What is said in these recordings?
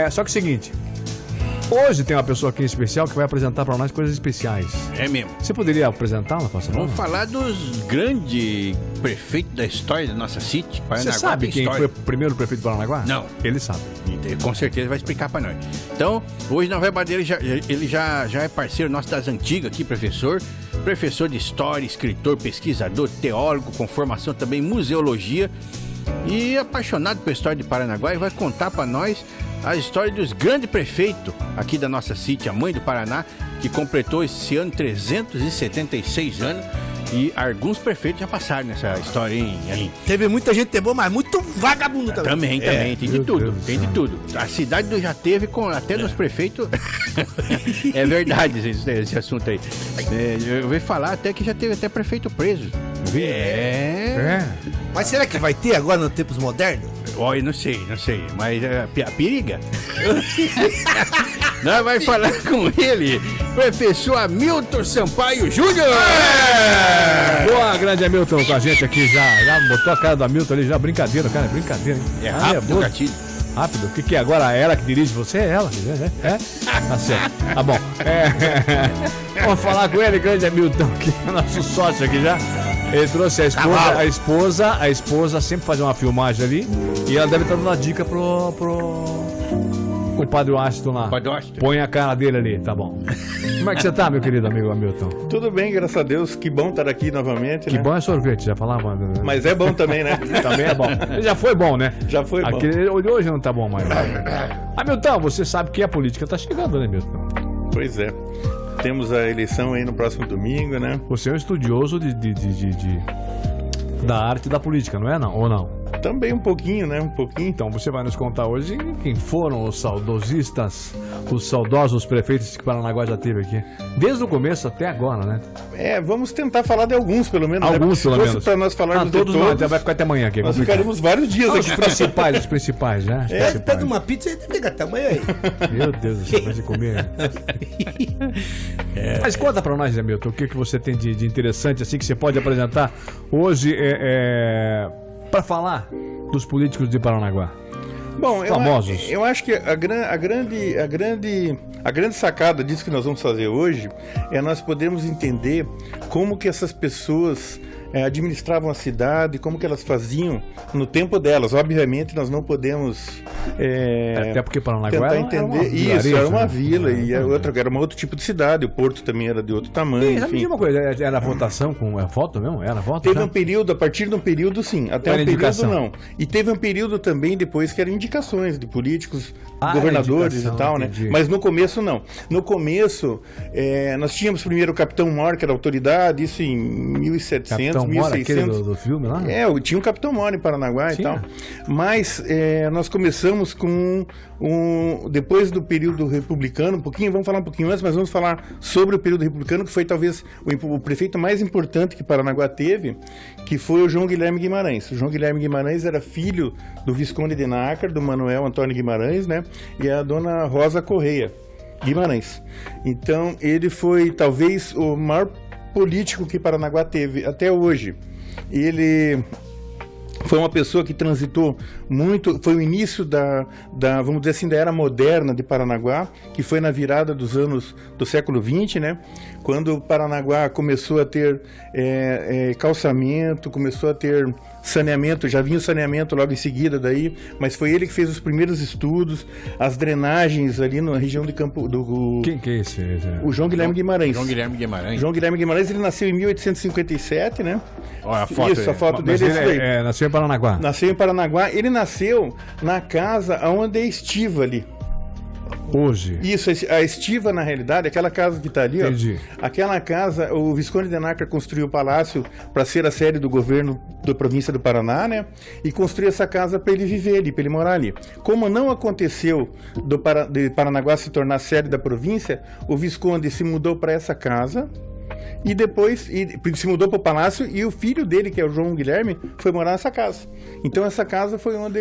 Só que é o seguinte, hoje tem uma pessoa aqui em especial que vai apresentar para nós coisas especiais. É mesmo. Você poderia apresentá-la, por favor? Vamos falar dos grandes prefeitos da história da nossa City. Você sabe quem foi o primeiro prefeito de Paranaguá? Não. Ele sabe. Com certeza vai explicar para nós. Então, hoje na Verba dele, ele já é parceiro nosso das antigas aqui, professor de História, escritor, pesquisador, teólogo, com formação também em museologia e apaixonado pela história de Paranaguá, e vai contar para nós a história dos grandes prefeitos aqui da nossa City, a mãe do Paraná, que completou esse ano 376 anos. E alguns prefeitos já passaram nessa história, hein, Aline? Teve muita gente boa, mas muito vagabundo também. Também, tem de tudo, tem de tudo. A cidade já teve até nos prefeitos. É verdade esse assunto aí. Eu ouvi falar até que já teve até prefeito preso. Mas será que vai ter agora nos tempos modernos? Olha, não sei, mas a periga. Nós vamos falar com ele, professor Hamilton Sampaio Júnior. Boa, grande Hamilton com a gente aqui já botou a cara do Hamilton ali, já brincadeira, cara, brincadeira, hein? É rápido, gatilho. Rápido, o que é agora? Ela que dirige você? É ela? Tá certo. Tá bom. Vamos falar com ele, grande Hamilton, que é nosso sócio aqui já. Ele trouxe a esposa sempre faz uma filmagem ali e ela deve estar dando uma dica pro Padre Washington lá. Põe a cara dele ali, tá bom. Como é que você tá, meu querido amigo Hamilton? Tudo bem, graças a Deus. Que bom estar aqui novamente, Que bom é sorvete, já falava. Mas é bom também, né? Também é bom. Já foi bom, né? Já foi bom. Hoje não tá bom mais. Hamilton, você sabe que a política tá chegando, né, Hamilton? Pois é. Temos a eleição aí no próximo domingo, né? Você é um estudioso da arte da política, não é? Ou não? Também um pouquinho, né? Um pouquinho. Então você vai nos contar hoje quem foram os saudosistas, os saudosos prefeitos que Paranaguá já teve aqui. Desde o começo até agora, né? Vamos tentar falar de alguns, pelo menos. Alguns, né? pelo menos. Para nós falarmos de todos. Não, já vai ficar até amanhã aqui. Nós ficaremos vários dias aqui. Os principais, né? Pede uma pizza e fica até amanhã aí. Meu Deus do céu, vai se comer. Mas conta pra nós, Hamilton, o que você tem de interessante assim que você pode apresentar hoje para falar dos políticos de Paranaguá. Bom, famosos. Eu acho que a grande sacada disso que nós vamos fazer hoje é nós podermos entender como que essas pessoas administravam a cidade, como que elas faziam no tempo delas. Obviamente nós não podemos até porque Paranaguá tentar entender isso, era uma vila e a outra era um outro tipo de cidade, o Porto também era de outro tamanho. Enfim. Uma coisa, era votação com voto mesmo? Era voto? Teve um período, a partir de um período sim, até um período não. E teve um período também depois que eram indicações de políticos, governadores e tal, entendi. né? Mas no começo não. No começo nós tínhamos primeiro o Capitão Mor, que era a autoridade, isso em 1700, Capitão 1600. Mor, do filme lá? Tinha um Capitão Mor em Paranaguá e tal. Mas nós começamos com depois do período republicano, vamos falar um pouquinho antes, mas vamos falar sobre o período republicano, que foi talvez o prefeito mais importante que Paranaguá teve, que foi o João Guilherme Guimarães. O João Guilherme Guimarães era filho do Visconde de Nácar, do Manuel Antônio Guimarães, né? E a dona Rosa Correia Guimarães. Então, ele foi talvez o maior político que Paranaguá teve até hoje. Ele foi uma pessoa que transitou muito, foi o início vamos dizer assim, da era moderna de Paranaguá, que foi na virada dos anos do século XX, né? Quando Paranaguá começou a ter calçamento, começou a ter saneamento, já vinha o saneamento logo em seguida daí, mas foi ele que fez os primeiros estudos, as drenagens ali na região de Campo do... Quem que é esse? O João Guilherme Guimarães. João Guilherme Guimarães, ele nasceu em 1857, né? Olha a foto. Isso, a foto dele é isso daí. Nasceu em Paranaguá. Nasceu em Paranaguá. Ele nasceu na casa onde é Estiva ali. Hoje. Isso, a Estiva, na realidade, aquela casa que está ali, Entendi. Aquela casa, o Visconde de Nácar construiu o palácio para ser a sede do governo da província do Paraná, né? E construiu essa casa para ele viver ali, para ele morar ali. Como não aconteceu de Paranaguá se tornar sede da província, o Visconde se mudou para essa casa e depois se mudou para o Palácio e o filho dele, que é o João Guilherme, foi morar nessa casa. Então essa casa foi onde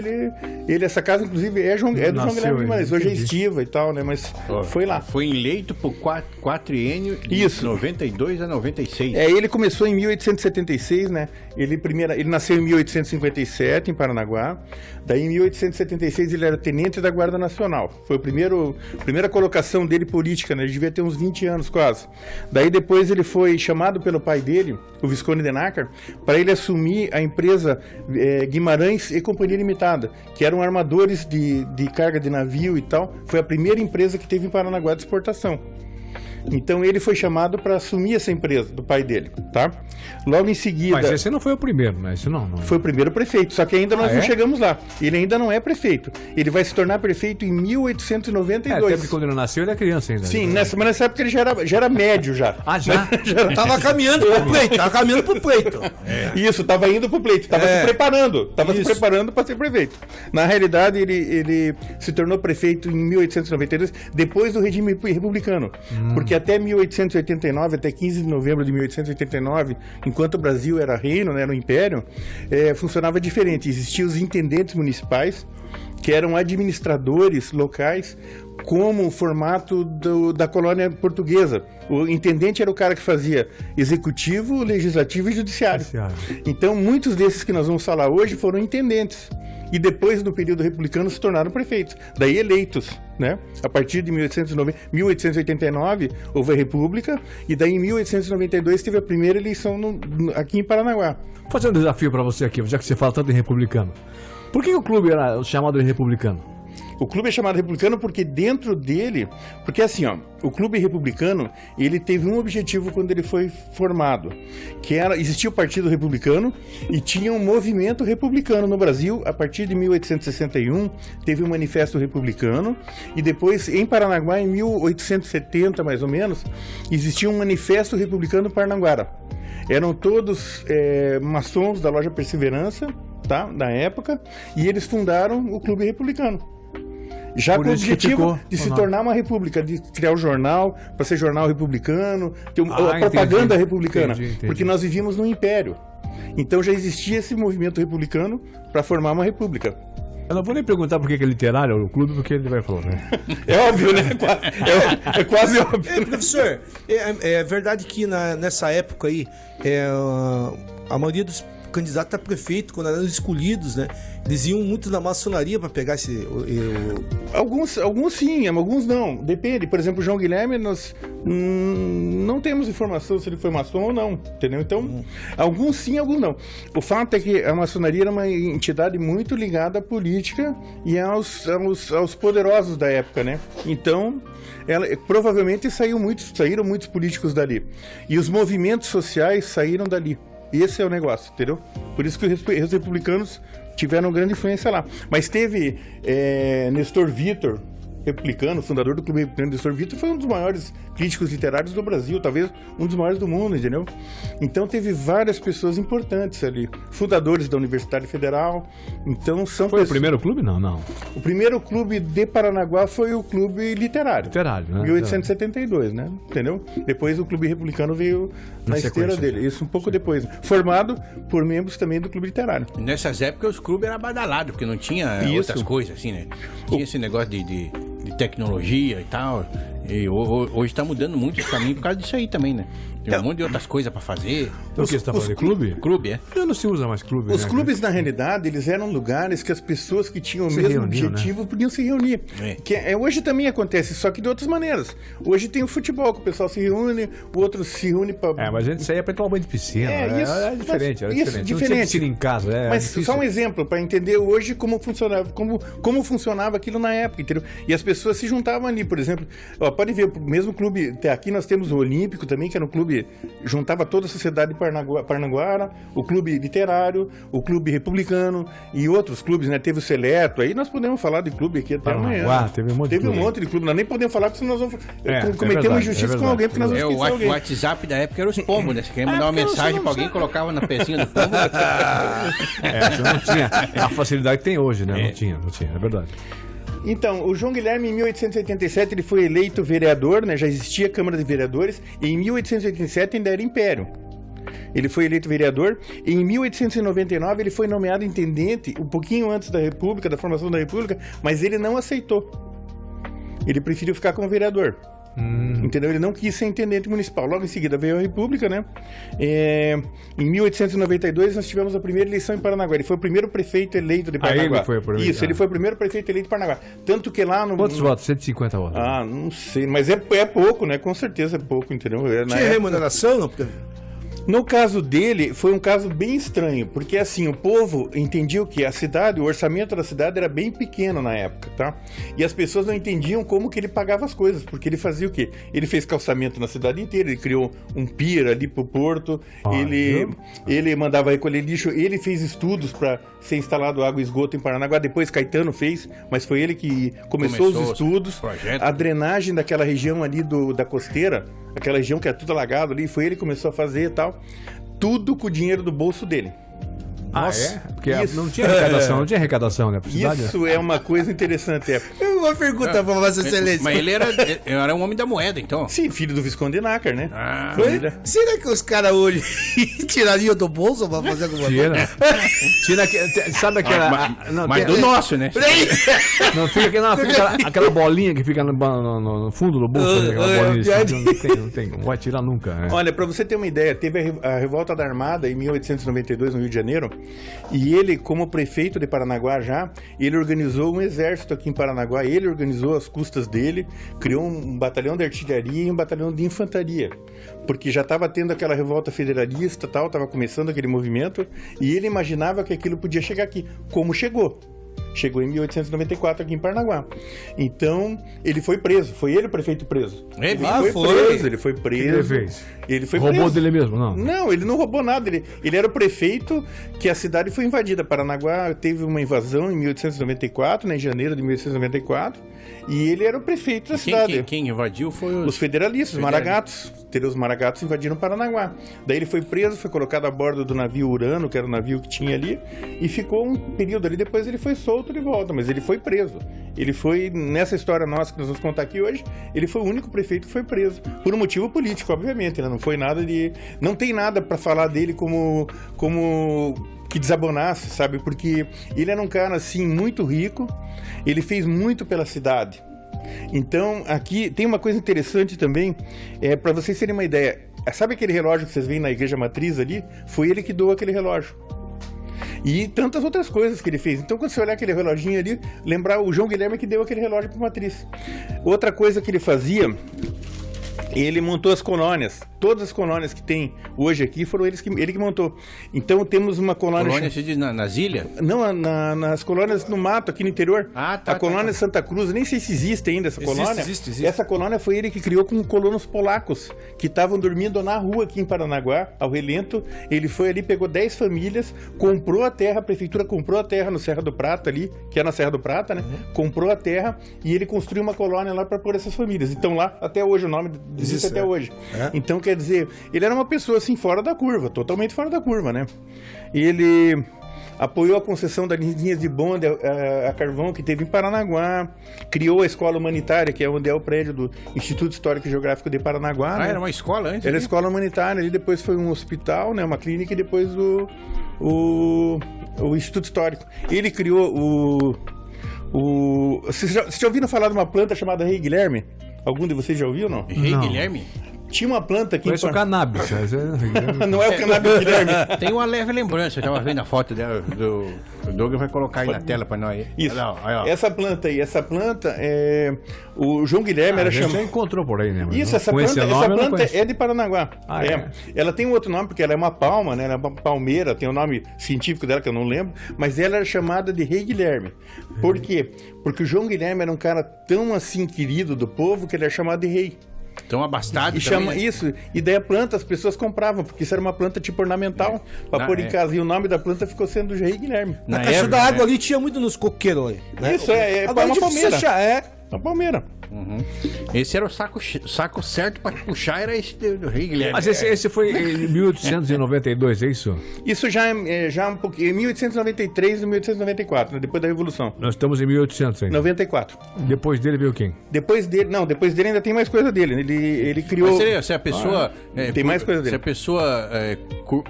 essa casa inclusive é do João Guilherme Guimarães, hoje é estiva e tal, né? Mas foi lá. Foi eleito por quatriênio de 92 a 96. Ele começou em 1876, né? Ele nasceu em 1857 em Paranaguá. Daí em 1876 ele era tenente da Guarda Nacional. Foi a primeira colocação dele política, né? Ele devia ter uns 20 anos quase. Daí depois ele foi chamado pelo pai dele, o Visconde de Nácar, para ele assumir a empresa Guimarães e Companhia Limitada, que eram armadores de carga de navio e tal. Foi a primeira empresa que teve em Paranaguá de exportação. Então ele foi chamado para assumir essa empresa do pai dele, tá? Logo em seguida... Mas esse não foi o primeiro, né? Esse não. Foi o primeiro prefeito, só que ainda nós não chegamos lá. Ele ainda não é prefeito. Ele vai se tornar prefeito em 1892. Até porque quando ele nasceu ele é criança ainda. Sim, mas nessa época ele já era médio já. Ah, já? Tava caminhando pro pleito. Isso, tava indo pro pleito, tava se preparando. Tava se preparando para ser prefeito. Na realidade, ele se tornou prefeito em 1892, depois do regime republicano. Porque até 1889, até 15 de novembro de 1889, enquanto o Brasil era reino, né, era um império, funcionava diferente. Existiam os intendentes municipais, que eram administradores locais, como o formato da colônia portuguesa. O intendente era o cara que fazia executivo, legislativo e judiciário. Então, muitos desses que nós vamos falar hoje foram intendentes. E depois, no período republicano, se tornaram prefeitos. Daí eleitos, né? A partir de 1889, houve a República, e daí em 1892 teve a primeira eleição aqui em Paranaguá. Vou fazer um desafio para você aqui, já que você fala tanto em republicano. Por que o clube era chamado de republicano? O clube é chamado republicano porque dentro dele... Porque assim, o clube republicano, ele teve um objetivo quando ele foi formado, que existia o Partido Republicano e tinha um movimento republicano no Brasil. A partir de 1861, teve o Manifesto Republicano, e depois, em Paranaguá, em 1870, mais ou menos, existia um Manifesto Republicano Paranaguara. Eram todos maçons da loja Perseverança, tá? Na época, e eles fundaram o Clube Republicano. Já com o objetivo de se tornar uma república, de criar o jornal, para ser jornal republicano, ter a propaganda republicana, porque nós vivíamos num império. Então já existia esse movimento republicano para formar uma república. Eu não vou nem perguntar por que é literário o clube, porque ele vai falar, né? É óbvio, né? É quase óbvio. Professor, é verdade que nessa época aí, a maioria dos candidatos a prefeito, quando eram escolhidos, né? Eles iam muito na maçonaria para pegar Alguns sim, alguns não. Depende. Por exemplo, o João Guilherme, nós não temos informação se ele foi maçom ou não, entendeu? Então, alguns sim, alguns não. O fato é que a maçonaria era uma entidade muito ligada à política e aos poderosos da época, né? Então, provavelmente saíram muitos políticos dali. E os movimentos sociais saíram dali. Esse é o negócio, entendeu? Por isso que os republicanos tiveram grande influência lá. Mas teve Nestor Vitor, republicano, fundador do Clube Republicano. Nestor Vitor foi um dos maiores críticos literários do Brasil, talvez um dos maiores do mundo, entendeu? Então teve várias pessoas importantes ali, fundadores da Universidade Federal. Então Foi o primeiro clube? Não. O primeiro clube de Paranaguá foi o Clube Literário. Literário, né? 1872, né? Entendeu? Depois o Clube Republicano veio na esteira dele. Isso um pouco depois. Formado por membros também do Clube Literário. Nessas épocas os clubes eram badalados, porque não tinha outras coisas assim, né? Tinha esse negócio de tecnologia e tal. E hoje está mudando muito esse caminho por causa disso aí também, né? Tem um monte de outras coisas para fazer. Então o que você está falando de clube? Clube, é. Já não se usa mais clube, Os clubes, na realidade, eles eram lugares que as pessoas que tinham o mesmo objetivo, né, podiam se reunir. Hoje também acontece, só que de outras maneiras. Hoje tem o futebol, que o pessoal se reúne, o outro se reúne para... mas a gente saía para tomar banho de piscina. Isso. É diferente, Isso, diferente. Não tinha piscina em casa. Mas só um exemplo, para entender hoje como funcionava aquilo na época, entendeu? E as pessoas se juntavam ali, por exemplo. Pode ver, o mesmo clube, aqui nós temos o Olímpico também, que era um clube, juntava toda a sociedade de Paranaguara, o Clube Literário, o Clube Republicano e outros clubes, né? Teve o Seleto, aí nós podemos falar de clube aqui até amanhã. Teve um monte de clube, nós nem podemos falar, porque senão nós vamos cometer uma injustiça com alguém, porque nós vamos esquecer alguém. O WhatsApp da época era os pombos, né? Você queria mandar uma mensagem pra alguém, colocava na pecinha do pombo. Não tinha a facilidade que tem hoje, né? Não tinha, é verdade. Então, o João Guilherme, em 1887, ele foi eleito vereador, né? Já existia a Câmara de Vereadores, e em 1887 ainda era Império. Ele foi eleito vereador, e em 1899 ele foi nomeado intendente, um pouquinho antes da República, da formação da República, mas ele não aceitou. Ele preferiu ficar como vereador. Entendeu? Ele não quis ser intendente municipal. Logo em seguida veio a República, né? Em 1892 nós tivemos a primeira eleição em Paranaguá. Ele foi o primeiro prefeito eleito de Paranaguá. Ele foi o primeiro. Isso, ele foi o primeiro prefeito eleito de Paranaguá. Tanto que lá no... Quantos votos? 150 votos. Ah, não sei, mas é pouco, né? Com certeza é pouco, entendeu? Tinha remuneração, não? No caso dele, foi um caso bem estranho, porque assim, o povo entendia o que? A cidade, o orçamento da cidade era bem pequeno na época, tá? E as pessoas não entendiam como que ele pagava as coisas, porque ele fazia o quê? Ele fez calçamento na cidade inteira, ele criou um pier ali pro porto, ele mandava recolher lixo, ele fez estudos para ser instalado água e esgoto em Paranaguá, depois Caetano fez, mas foi ele que começou os estudos, a drenagem daquela região ali da costeira, aquela região que é tudo alagado ali, foi ele que começou a fazer e tal, tudo com o dinheiro do bolso dele. Nossa, porque não tinha arrecadação, não tinha arrecadação, né? Isso é uma coisa interessante. Uma pergunta pra Vossa Excelência. Mas ele era um homem da moeda, então. Sim, filho do Visconde de Nácar, né? Será que os caras hoje tirariam do bolso pra fazer alguma coisa? Sabe aquela... Mas do nosso, né? Não, fica aquela bolinha que fica no fundo do bolso. Aquela bolinha, não vai tirar nunca. Né? Olha, pra você ter uma ideia, teve a revolta da Armada em 1892 no Rio de Janeiro, e ele, como prefeito de Paranaguá já, ele organizou um exército aqui em Paranaguá, ele organizou as custas dele, criou um batalhão de artilharia e um batalhão de infantaria, porque já estava tendo aquela revolta federalista, tal, estava começando aquele movimento, e ele imaginava que aquilo podia chegar aqui, como chegou. Chegou em 1894 aqui em Paranaguá. Então, ele foi preso. Foi ele o prefeito preso. Ele foi preso. Ele foi roubou preso. Dele mesmo, não? Não, ele não roubou nada. Ele era o prefeito que a cidade foi invadida. Paranaguá teve uma invasão em 1894, em janeiro de 1894. E ele era o prefeito da cidade. Quem invadiu foi os federalistas, os maragatos. Os maragatos invadiram Paranaguá. Daí ele foi preso, foi colocado a bordo do navio Urano, que era o navio que tinha ali, e ficou um período ali. Depois ele foi solto de volta, mas ele foi preso. Ele foi, nessa história nossa que nós vamos contar aqui hoje, ele foi o único prefeito que foi preso. Por um motivo político, obviamente, né? Não foi nada de... Não tem nada para falar dele como que desabonasse, sabe? Porque ele era um cara, assim, muito rico, ele fez muito pela cidade. Então, aqui tem uma coisa interessante também, para vocês terem uma ideia. Sabe aquele relógio que vocês veem na Igreja Matriz ali? Foi ele que doou aquele relógio. E tantas outras coisas que ele fez. Então, quando você olhar aquele reloginho ali, lembrar o João Guilherme que deu aquele relógio para Matriz. Outra coisa que ele fazia... Ele montou as colônias. Todas as colônias que tem hoje aqui foram ele que montou. Então temos uma colônia... Colônia se diz nas ilhas? Não, nas colônias no mato, aqui no interior. A colônia Santa Cruz, nem sei se existe ainda essa colônia. Existe. Essa colônia foi ele que criou com colonos polacos, que estavam dormindo na rua aqui em Paranaguá, ao relento. Ele foi ali, pegou 10 famílias, comprou a terra, a prefeitura comprou a terra no Serra do Prata ali, que é na Serra do Prata, né? Comprou a terra e ele construiu uma colônia lá para pôr essas famílias. Então lá, até hoje, o nome existe até hoje. Então, quer dizer, ele era uma pessoa assim, fora da curva, totalmente fora da curva, né? Ele apoiou a concessão das linhas de bonde a carvão que teve em Paranaguá, criou a escola humanitária, que é onde é o prédio do Instituto Histórico e Geográfico de Paranaguá. Era uma escola antes? Era escola humanitária, ali depois foi um hospital, né, uma clínica, e depois o Instituto Histórico. Ele criou Vocês já ouviram falar de uma planta chamada Rei Guilherme? Algum de vocês já ouviu, não? Rei Guilherme? Tinha uma planta aqui... Conhece o cannabis. Não é o cannabis Guilherme. Tem uma leve lembrança, eu tava vendo a foto dela, o Douglas vai colocar aí na tela pra nós. Isso, aí, ó. Essa planta aí, o João Guilherme era chamado... Você encontrou por aí, né? Isso, essa planta é de Paranaguá. Ela tem um outro nome, porque ela é uma palma, né? Ela é uma palmeira, tem o nome científico dela que eu não lembro, mas ela era chamada de Rei Guilherme. Por quê? Porque o João Guilherme era um cara tão assim querido do povo que ele era chamado de rei. Tão abastado também, né? Isso, e daí a planta as pessoas compravam, porque isso era uma planta tipo ornamental, pra pôr em casa, e o nome da planta ficou sendo Rei Guilherme. Na caixa da água ali tinha muito nos coqueiros ali, né? Isso, é uma palmeira. Uma palmeira. Esse era o saco certo pra puxar, era esse do Rei Guilherme. Mas esse foi em 1892, é isso? Isso já é um pouquinho, em 1893 e 1894, né, depois da Revolução. Nós estamos em 1800 ainda. 94. Depois dele veio quem? Depois dele ainda tem mais coisa dele. Ele criou... Mas se a pessoa... tem mais coisa dele. Se a pessoa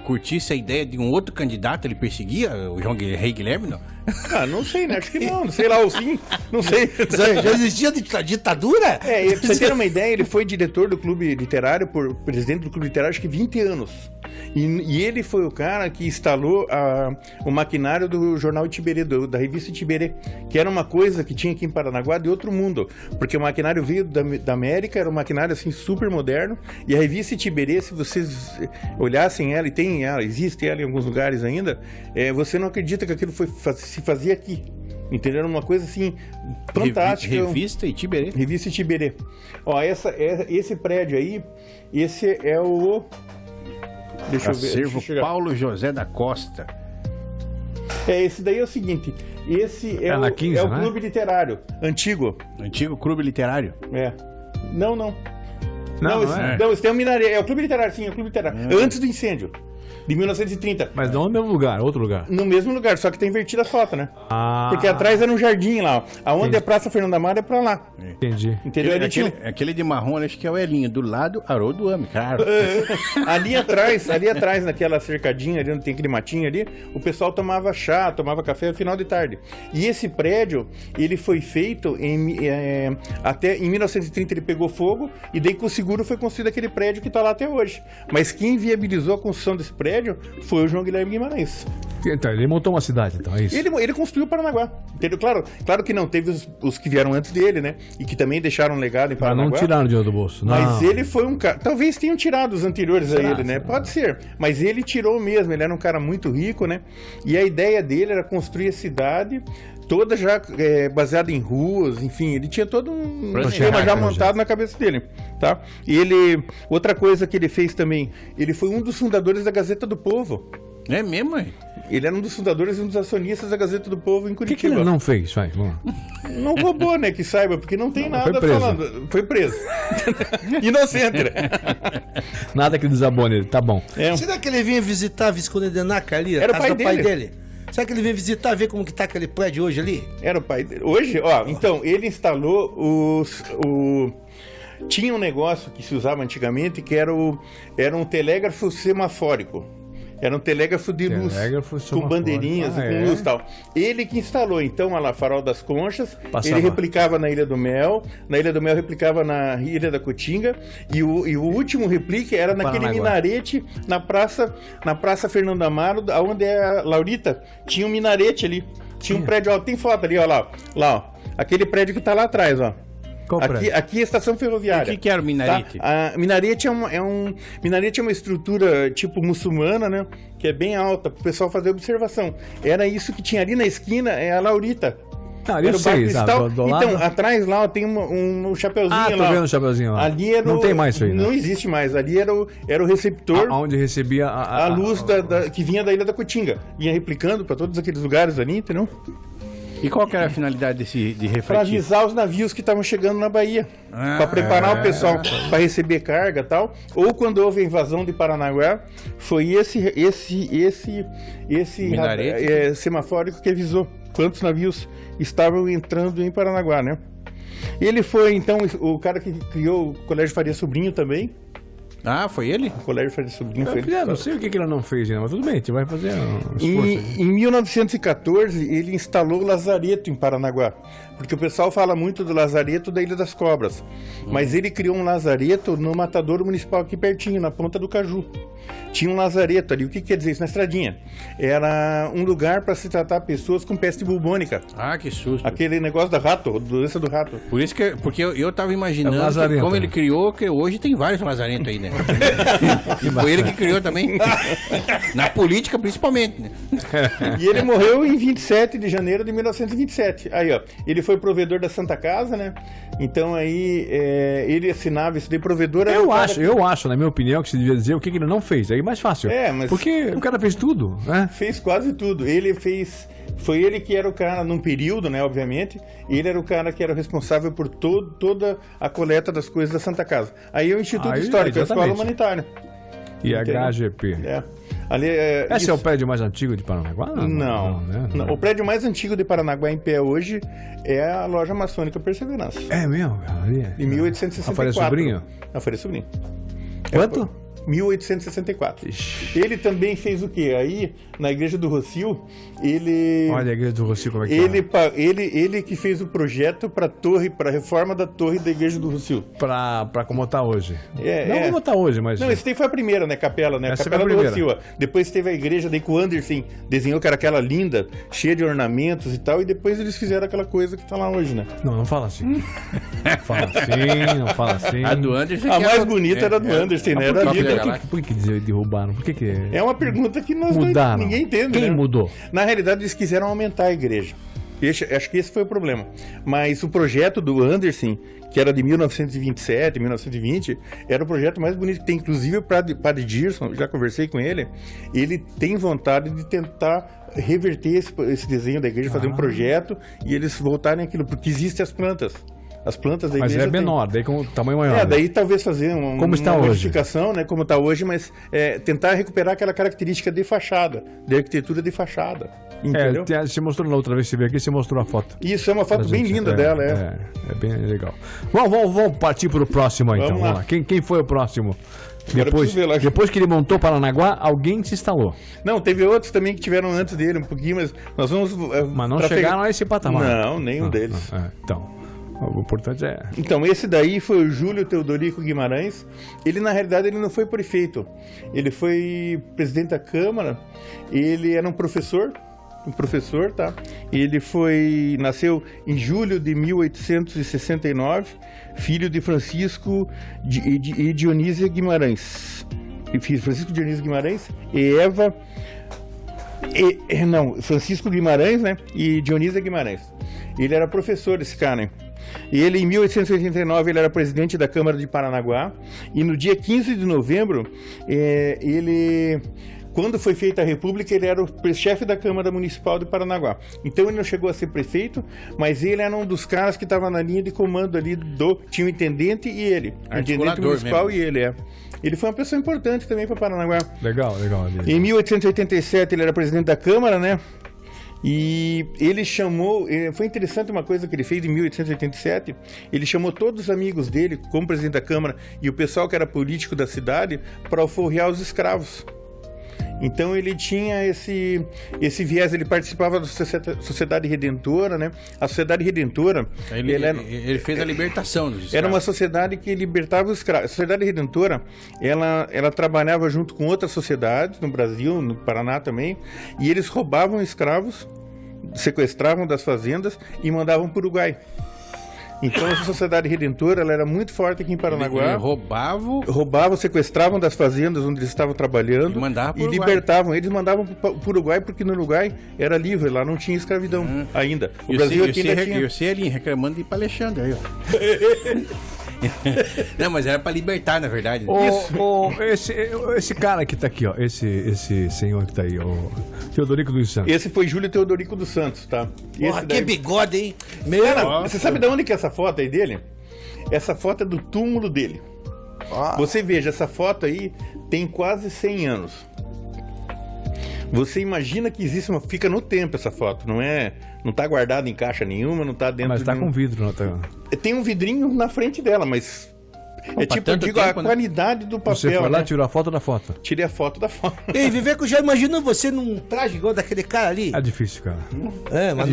curtisse a ideia de um outro candidato, ele perseguia o Rei Guilherme, não? Não sei, né? Acho que não sei lá, ou sim, não sei. Já existia ditadura? Pra você ter uma ideia, ele foi diretor do Clube Literário, presidente do Clube Literário, acho que 20 anos. E ele foi o cara que instalou o maquinário do jornal Itiberê, da revista Itiberê, que era uma coisa que tinha aqui em Paranaguá de outro mundo, porque o maquinário veio da América, era um maquinário assim super moderno, e a revista Itiberê, se vocês olhassem ela, existe ela em alguns lugares ainda, você não acredita que aquilo se fazia aqui. Entendeu? Uma coisa assim fantástica. Revista Itiberê. Revista Itiberê. Ó, esse prédio aí, esse é o... Deixa eu ver. Acervo Paulo José da Costa. Esse daí é o seguinte. Esse é na 15, o né? Clube Literário, antigo. Antigo Clube Literário. Não. Não, Esse tem um minarete. É o Clube Literário, sim, é o Clube Literário. Antes do incêndio. De 1930. Mas não no mesmo lugar, outro lugar. No mesmo lugar, só que tem invertida a foto, né? Ah. Porque atrás era um jardim lá. Aonde é Praça Fernanda Amaro é pra lá. Entendi. Entendeu? Aquele de marrom, acho que é o Elinho. Do lado, Haroldo Ame, claro. Ali atrás, naquela cercadinha ali, onde tem aquele matinho ali, o pessoal tomava chá, tomava café no final de tarde. E esse prédio, ele foi feito até em 1930 ele pegou fogo, e daí com o seguro foi construído aquele prédio que tá lá até hoje. Mas quem viabilizou a construção desse prédio foi o João Guilherme Guimarães. Então, ele montou uma cidade, então, é isso? Ele construiu Paranaguá. Entendeu? Claro que não, teve os que vieram antes dele, né? E que também deixaram um legado em Paranaguá. Não tiraram dinheiro do bolso. Não. Mas ele foi um cara... Talvez tenham tirado os anteriores a ele, né? Pode ser. Mas ele tirou mesmo. Ele era um cara muito rico, né? E a ideia dele era construir a cidade toda já baseada em ruas, enfim. Ele tinha todo um esquema já montado na cabeça dele, tá? E outra coisa que ele fez também, ele foi um dos fundadores da Gazeta do Povo. É mesmo, hein? Ele era um dos fundadores e um dos acionistas da Gazeta do Povo em O Curitiba. que ele não fez? Vai, vamos lá. Não roubou, né? Que saiba, porque não tem nada foi preso. falando. Foi preso. Inocente, né? Nada que desabone ele, tá bom. Será que ele vinha visitar a Visconde de Naca ali? Era a o casa pai do pai dele. dele? Será que ele veio visitar, ver como que tá aquele prédio hoje ali? Era o pai dele. Hoje, então, ele instalou tinha um negócio que se usava antigamente que era um telégrafo semafórico. Era um telégrafo de luz, com bandeirinhas e com luz e tal. Ele que instalou, então, lá Farol das Conchas, ele replicava na Ilha do Mel, replicava na Ilha da Cotinga, e o último replique era naquele minarete na Praça Fernando Amaro, onde é a Laurita, tinha um minarete ali, tinha um prédio, tem foto ali, lá, aquele prédio que tá lá atrás, Aqui é a estação ferroviária. O que era o minarete? Tá? A minarete minarete é uma estrutura tipo muçulmana, né? Que é bem alta, para o pessoal fazer observação. Era isso que tinha ali na esquina, a Laurita. Ali eu sei, então, atrás lá tem um chapeuzinho lá. Tô vendo o chapeuzinho lá. Ali era não tem mais isso aí, né? Não existe mais. Ali era o receptor. Onde recebia a luz que vinha da Ilha da Cotinga. Vinha replicando para todos aqueles lugares ali, entendeu? E qual que era a finalidade de refletir? Para avisar os navios que estavam chegando na Bahia. Para preparar o pessoal para receber carga e tal. Ou quando houve a invasão de Paranaguá, foi esse semafórico que avisou quantos navios estavam entrando em Paranaguá, né? Ele foi, então, o cara que criou o Colégio Faria Sobrinho também. Ah, foi ele? O Colégio Faria Sobrinho foi ele. Não sei o que ele não fez, mas tudo bem, a gente vai fazer Em 1914, ele instalou o lazareto em Paranaguá. Porque o pessoal fala muito do lazareto da Ilha das Cobras. Mas ele criou um lazareto no matadouro municipal aqui pertinho, na Ponta do Caju. Tinha um lazareto ali. O que quer dizer isso? Na estradinha. Era um lugar para se tratar pessoas com peste bubônica. Ah, que susto. Aquele negócio do rato, doença do rato. Por isso porque eu tava imaginando como ele criou, que hoje tem vários lazarentos aí, né? E foi ele que criou também. Na política, principalmente, né? E ele morreu em 27 de janeiro de 1927. Aí, ele foi provedor da Santa Casa, né? Então aí ele assinava isso de provedor. Eu acho, na minha opinião, que se devia dizer o que ele não fez. Aí é mais fácil. Mas porque o cara fez tudo, né? Fez quase tudo. Foi ele que era o cara, num período, né, obviamente, ele era o cara que era responsável por toda a coleta das coisas da Santa Casa. Aí o Instituto Histórico, a Escola Humanitária. E a HGP. Esse é o prédio mais antigo de Paranaguá? Não. O prédio mais antigo de Paranaguá em pé hoje é a loja maçônica Perseverança. É mesmo, cara? De 1864. Faria Sobrinho? Faria Sobrinho. Quanto? 1864. Ixi. Ele também fez o quê? Aí, na Igreja do Rossio, ele... Olha a Igreja do Rossio, como é que ele que fez o projeto para a reforma da torre da Igreja do Rossio. Pra como tá hoje. Não como tá hoje, mas... Não, esse daí foi a primeira, né? Capela, né? Essa Capela foi a do primeira. Rossio. Depois teve a igreja, daí que o Anderson desenhou, que era aquela linda, cheia de ornamentos e tal, e depois eles fizeram aquela coisa que tá lá hoje, né? Não fala assim. Não fala assim. A do Anderson. A mais bonita era do Anderson, né? Era linda. Por que derrubaram? Por que... É uma pergunta que nós mudaram? Ninguém entende. Quem mudou? Na realidade, eles quiseram aumentar a igreja. Acho que esse foi o problema. Mas o projeto do Anderson, que era de 1927, 1920, era o projeto mais bonito que tem. Inclusive o padre Dirson, já conversei com ele, ele tem vontade de tentar reverter esse desenho da igreja, fazer um projeto e eles voltarem aquilo, porque existem as plantas. As plantas da igreja. Mas é menor, daí com tamanho maior. Daí talvez fazer uma modificação, né? Como está hoje, mas tentar recuperar aquela característica de fachada, de arquitetura de fachada. Entendeu? Você mostrou na outra vez que você veio aqui, você mostrou a foto. Isso, é uma foto bem linda dela, É bem legal. Vamos partir para o próximo, então. Vamos lá. Quem foi o próximo? Depois que ele montou Paranaguá, alguém se instalou. Não, teve outros também que tiveram antes dele, um pouquinho, mas nós vamos... Mas não chegaram a esse patamar. Não, nenhum deles. Então... O importante é... Então, esse daí foi o Júlio Teodorico Guimarães. Ele, na realidade, ele não foi prefeito. Ele foi presidente da Câmara. Ele era um professor, tá? Ele nasceu em julho de 1869, filho de Francisco e Dionísia Guimarães. Francisco Dionísio Guimarães e Eva... Francisco Guimarães, né? E Dionísia Guimarães. Ele era professor, esse cara, né? E ele, em 1889, ele era presidente da Câmara de Paranaguá. E no dia 15 de novembro, quando foi feita a República, ele era o chefe da Câmara Municipal de Paranaguá. Então ele não chegou a ser prefeito, mas ele era um dos caras que estava na linha de comando ali tinha o intendente e ele. O intendente municipal mesmo. E ele, Ele foi uma pessoa importante também para Paranaguá. Legal. Em 1887 ele era presidente da Câmara, né? E ele chamou... Foi interessante uma coisa que ele fez em 1887. Ele chamou todos os amigos dele, como presidente da Câmara, e o pessoal que era político da cidade, para alforriar os escravos. Então ele tinha esse viés, ele participava da Sociedade Redentora, né? A Sociedade Redentora... Ele fez a libertação dos escravos. Era uma sociedade que libertava os escravos. A Sociedade Redentora, ela trabalhava junto com outras sociedades, no Brasil, no Paraná também, e eles roubavam escravos, sequestravam das fazendas e mandavam para o Uruguai. Então essa Sociedade Redentora, ela era muito forte aqui em Paranaguá. Ele roubavam, sequestravam das fazendas onde eles estavam trabalhando e libertavam. Eles mandavam para o Uruguai porque no Uruguai era livre, lá não tinha escravidão ainda. O Brasil aqui ainda tinha. E você ali reclamando de ir para Alexandre aí, ó. Não, mas era para libertar, na verdade. Esse cara que tá aqui, ó, esse senhor que tá aí, o Teodorico dos Santos. Esse foi Júlio Teodorico dos Santos, tá? Porra, que bigode, hein? Você sabe de onde que é essa foto aí dele? Essa foto é do túmulo dele. Você veja, essa foto aí tem quase 100 anos. Você imagina que existe fica no tempo essa foto, não tá guardada em caixa nenhuma, não tá dentro. Mas tá com vidro, não tá? Tem um vidrinho na frente dela, mas eu digo, a qualidade do papel. Você foi lá e tirou a foto da foto? Tirei a foto da foto. Ei, Viveco, já imagina você num traje igual daquele cara ali? É difícil, cara. Mas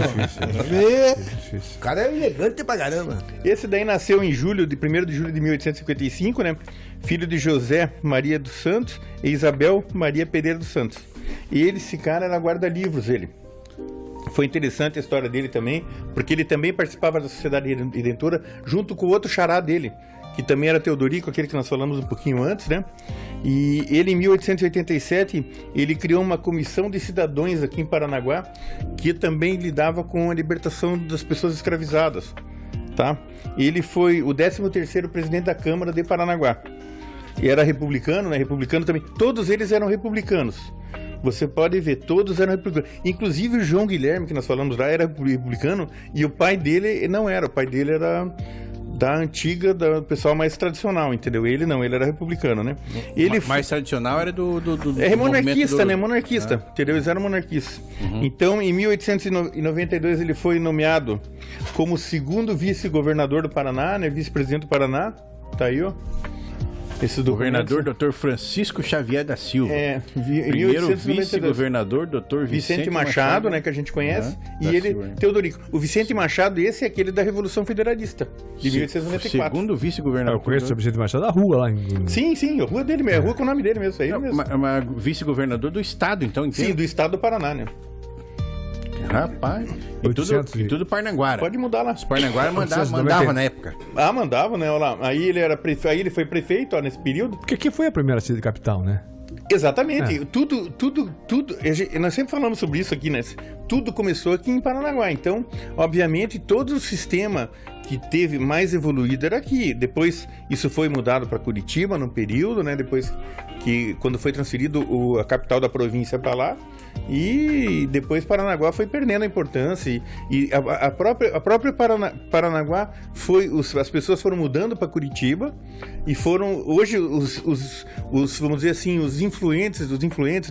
É difícil. O cara é elegante pra caramba. Esse daí nasceu em 1º de julho de 1855, né? Filho de José Maria dos Santos e Isabel Maria Pereira dos Santos. E esse cara era guarda-livros, ele. Foi interessante a história dele também, porque ele também participava da Sociedade Redentora junto com o outro xará dele, que também era Teodorico, aquele que nós falamos um pouquinho antes, né? E ele, em 1887, ele criou uma comissão de cidadãos aqui em Paranaguá, que também lidava com a libertação das pessoas escravizadas. tá? Ele foi o 13º presidente da Câmara de Paranaguá. E era republicano, né? Republicano também. Todos eles eram republicanos. Você pode ver, todos eram republicanos. Inclusive o João Guilherme, que nós falamos lá, era republicano, e o pai dele não era. O pai dele era da antiga, do pessoal mais tradicional, entendeu? Ele não, ele era republicano, né? Ele mais tradicional era do monarquista, né? Monarquista, entendeu? Eles eram monarquistas. Então, em 1892, ele foi nomeado como segundo vice-governador do Paraná, né? Vice-presidente do Paraná. Tá aí, ó. Esse governador Dr. Francisco Xavier da Silva. Primeiro vice-governador Dr. Vicente Machado, né, que a gente conhece, e ele, Silva. Teodorico. O Vicente Machado, esse é aquele da Revolução Federalista, de 1894. Segundo vice-governador. Eu conheço o Vicente Machado da rua lá. Sim, a rua dele mesmo, a rua com o nome dele mesmo, isso aí mesmo. Mas vice-governador do estado, então, entende? Sim, do estado do Paraná, né? Rapaz, e tudo Parnaguara. Pode mudar lá. Os Parnaguara mandava na época. Mandava, né? Olha lá. Aí ele foi prefeito, ó, nesse período. Porque aqui foi a primeira cidade capital, né? Exatamente. Tudo. Nós sempre falamos sobre isso aqui, né? Tudo começou aqui em Paranaguá. Então, obviamente, todo o sistema que teve mais evoluído era aqui. Depois, isso foi mudado para Curitiba, num período, né? Depois quando foi transferido a capital da província para lá. E depois Paranaguá foi perdendo a importância. E a própria Paranaguá as pessoas foram mudando para Curitiba e foram hoje os vamos dizer assim, os influentes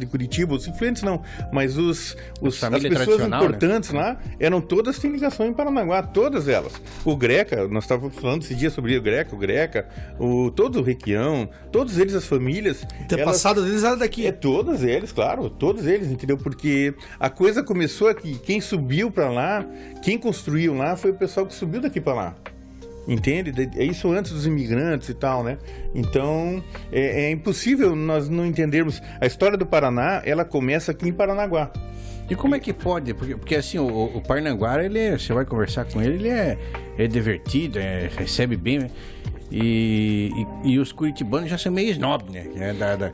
de Curitiba, os influentes não, mas as pessoas importantes, né? Lá eram todas têm ligação em Paranaguá, todas elas. O Greca, nós estávamos falando esse dia sobre o Greca, todo o Requião, todos eles, as famílias. O passado deles era daqui. Todos eles, claro, todos eles, entendeu? Porque a coisa começou aqui. Quem subiu para lá, quem construiu lá foi o pessoal que subiu daqui para lá. Entende? É isso antes dos imigrantes e tal, né? Então, é impossível nós não entendermos. A história do Paraná, ela começa aqui em Paranaguá. E como é que pode? Porque assim, o Parnaguara, você vai conversar com ele, ele é divertido, recebe bem, né? E os curitibanos já são meio snob, né?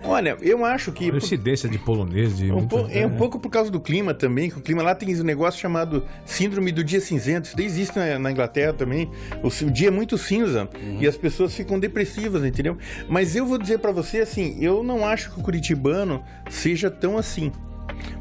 Olha, eu acho que... Coincidência de polonês. Um pouco por causa do clima também, que o clima lá tem um negócio chamado síndrome do dia cinzento. Isso daí existe na Inglaterra também. O dia é muito cinza e as pessoas ficam depressivas, entendeu? Mas eu vou dizer pra você assim, eu não acho que o curitibano seja tão assim.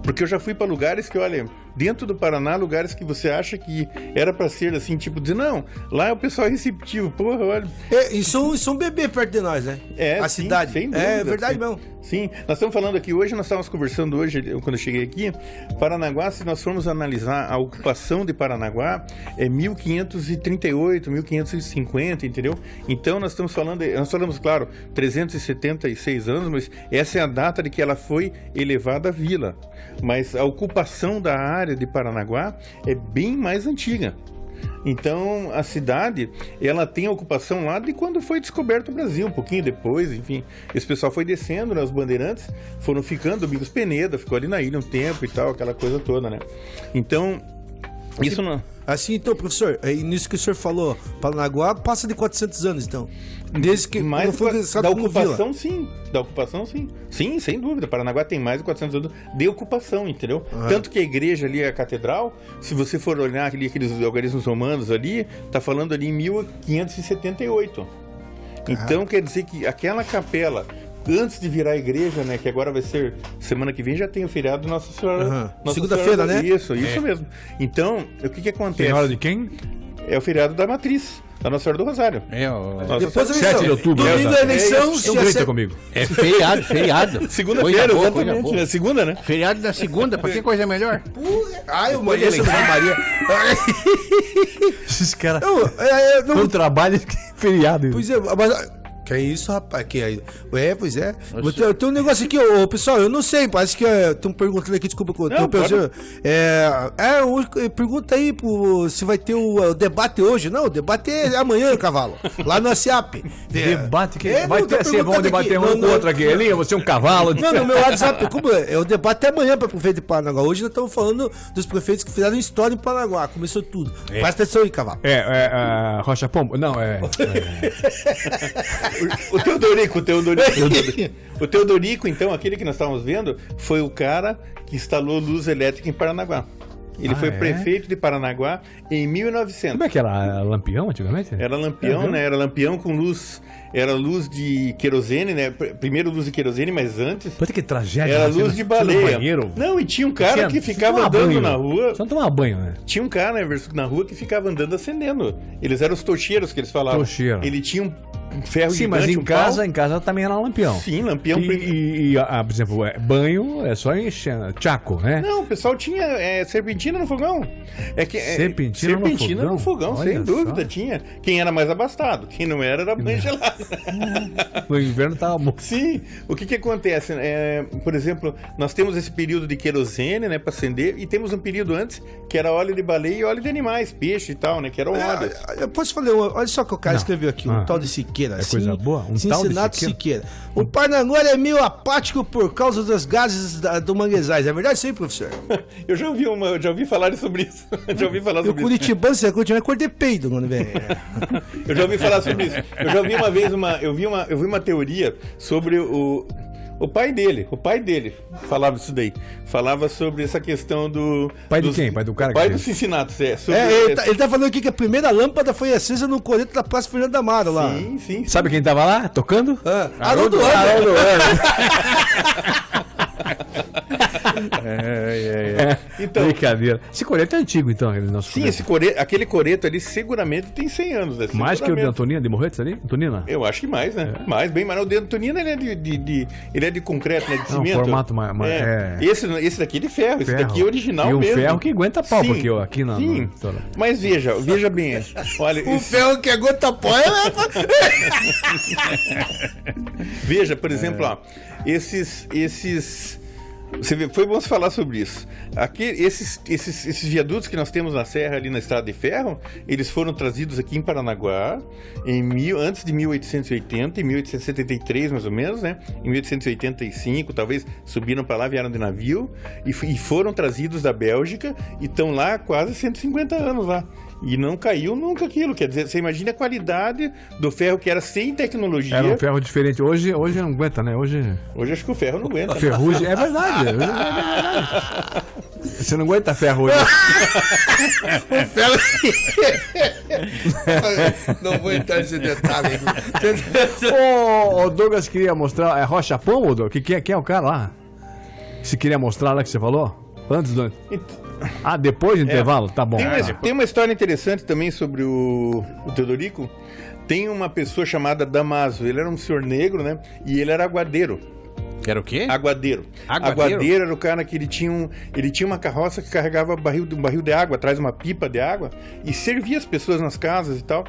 Porque eu já fui para lugares que, olha, dentro do Paraná, lugares que você acha que era para ser assim, tipo, dizer, não, lá é o pessoal receptivo, porra, olha. Isso é um bebê perto de nós, né? A sim, cidade. Sem dúvida, é verdade mesmo. Sim, nós estamos falando aqui hoje, nós estávamos conversando hoje, quando eu cheguei aqui, Paranaguá, se nós formos analisar a ocupação de Paranaguá, é 1538, 1550, entendeu? Então nós falamos, claro, 376 anos, mas essa é a data de que ela foi elevada à vila. Mas a ocupação da área de Paranaguá é bem mais antiga. Então, a cidade, ela tem a ocupação lá de quando foi descoberto o Brasil, um pouquinho depois, enfim. Esse pessoal foi descendo, né, os bandeirantes foram ficando, Domingos Peneda ficou ali na ilha um tempo e tal, aquela coisa toda, né? Então, isso não... Assim, então, professor, nisso que o senhor falou, Paranaguá passa de 400 anos, então. Desde que mais foi da ocupação, sim. Da ocupação, sim. Sim, sem dúvida. Paranaguá tem mais de 400 anos de ocupação, entendeu? Tanto que a igreja ali, a catedral, se você for olhar aqueles algarismos romanos ali, tá falando ali em 1578. Então, quer dizer que aquela capela, antes de virar igreja, né, que agora vai ser, semana que vem já tem o feriado de Nossa Senhora. Segunda-feira, né? Isso mesmo. Então, o que acontece? Feriado de quem? É o feriado da Matriz, da Nossa Senhora do Rosário. Depois da eleição. 7 de outubro. Domingo da eleição. Não grita comigo. É feriado. Segunda-feira, exatamente. É segunda, né? Feriado da segunda, pra que coisa melhor? Ai, o Maria Maria. Esses caras não trabalham, feriado. Pois é, mas... Que é isso, rapaz? Que é... Pois é. Tem um negócio aqui, pessoal, eu não sei, parece que estão perguntando aqui, desculpa, pergunta aí se vai ter o debate hoje. Não, o debate é amanhã, cavalo, lá no ASEAP. Debate que vai ter assim, vamos debater um com o outro aqui. Elinha, você é um cavalo. Não, no meu WhatsApp, o debate é amanhã para prefeito de Paranaguá. Hoje nós estamos falando dos prefeitos que fizeram história em Paranaguá, começou tudo. Presta atenção aí, cavalo. Rocha Pombo, não, O Teodorico, então, aquele que nós estávamos vendo, foi o cara que instalou luz elétrica em Paranaguá. Ele foi prefeito de Paranaguá em 1900. Como é que era? Lampião antigamente? Era lampião, né? Era lampião com luz. Era luz de querosene, né? Primeiro luz de querosene, mas antes. Puta que tragédia. Era luz de baleia. Não, e tinha um cara que ficava andando na rua. Só não tomava banho, né? Tinha um cara, né, na rua que ficava andando acendendo. Eles eram os tocheiros que eles falavam. Tocheiro. Ele tinha um ferro Sim, gigante, mas em casa também era lampião. Sim, lampião. Por exemplo, banho é só encher, tchaco, né? Não, o pessoal tinha serpentina no fogão. Serpentina no fogão, Olha sem dúvida, só. tinha. Quem era mais abastado, quem não era banho gelado. No inverno tava bom. Sim, o que acontece? Por exemplo, nós temos esse período de querosene, né, para acender, e temos um período antes que era óleo de baleia e óleo de animais, peixe e tal, né, que era o óleo. Eu posso falar, olha só que o cara escreveu aqui, um tal de Siqueira. É coisa boa? Um tal de Cincinnati Siqueira. O Paranaguá é meio apático por causa dos gases do manguezais. É verdade isso aí, professor? Eu já ouvi falar sobre isso. Já ouvi falar sobre isso. O curitibano, você é cor de peido quando vem. Eu já ouvi falar sobre isso. Eu já ouvi uma vez eu vi uma teoria sobre o pai dele falava isso daí. Falava sobre essa questão do... Pai de quem? Pai do cara? Pai do Cincinnati, ele tá falando aqui que a primeira lâmpada foi acesa no coreto da Praça Fernando Amaro lá. Sim. Sabe quem tava lá tocando? Haroldo Então, brincadeira. Esse coreto é antigo, então. Sim, aquele coreto ali seguramente tem 100 anos. Né? Mais que o de Antonina, de Morretes ali? Antonina? Eu acho que mais, né? Bem mais. O de Antonina ele é de concreto, né? De cimento. Formato mais... Esse daqui é de ferro. Esse daqui é original mesmo. E um ferro que aguenta pau, sim, porque aqui na... Sim. Mas veja bem. Olha, o ferro que aguenta pau Veja, por exemplo, ó, esses você vê, foi bom falar sobre isso. Aqui, esses viadutos que nós temos na serra, ali na Estrada de Ferro, eles foram trazidos aqui em Paranaguá antes de 1880, em 1873 mais ou menos, né? Em 1885, talvez, subiram para lá, vieram de navio e foram trazidos da Bélgica e estão lá há quase 150 anos lá. E não caiu nunca aquilo. Quer dizer, você imagina a qualidade do ferro que era sem tecnologia. Era um ferro diferente. Hoje não aguenta, né? Hoje acho que o ferro não aguenta. Ferrugem. É verdade. Você não aguenta ferro hoje. O ferro... Não vou entrar nesse detalhe. O Douglas queria mostrar... É Rocha Pombo, Douglas? Quem é o cara lá? Você queria mostrar lá que você falou? Antes do... depois do intervalo? Tá bom. Tem uma história interessante também sobre o Teodorico. Tem uma pessoa chamada Damaso. Ele era um senhor negro, né? E ele era aguadeiro. Era o quê? Aguadeiro. Aguadeiro era o cara que ele tinha uma carroça que carregava um barril de água, atrás uma pipa de água, e servia as pessoas nas casas e tal.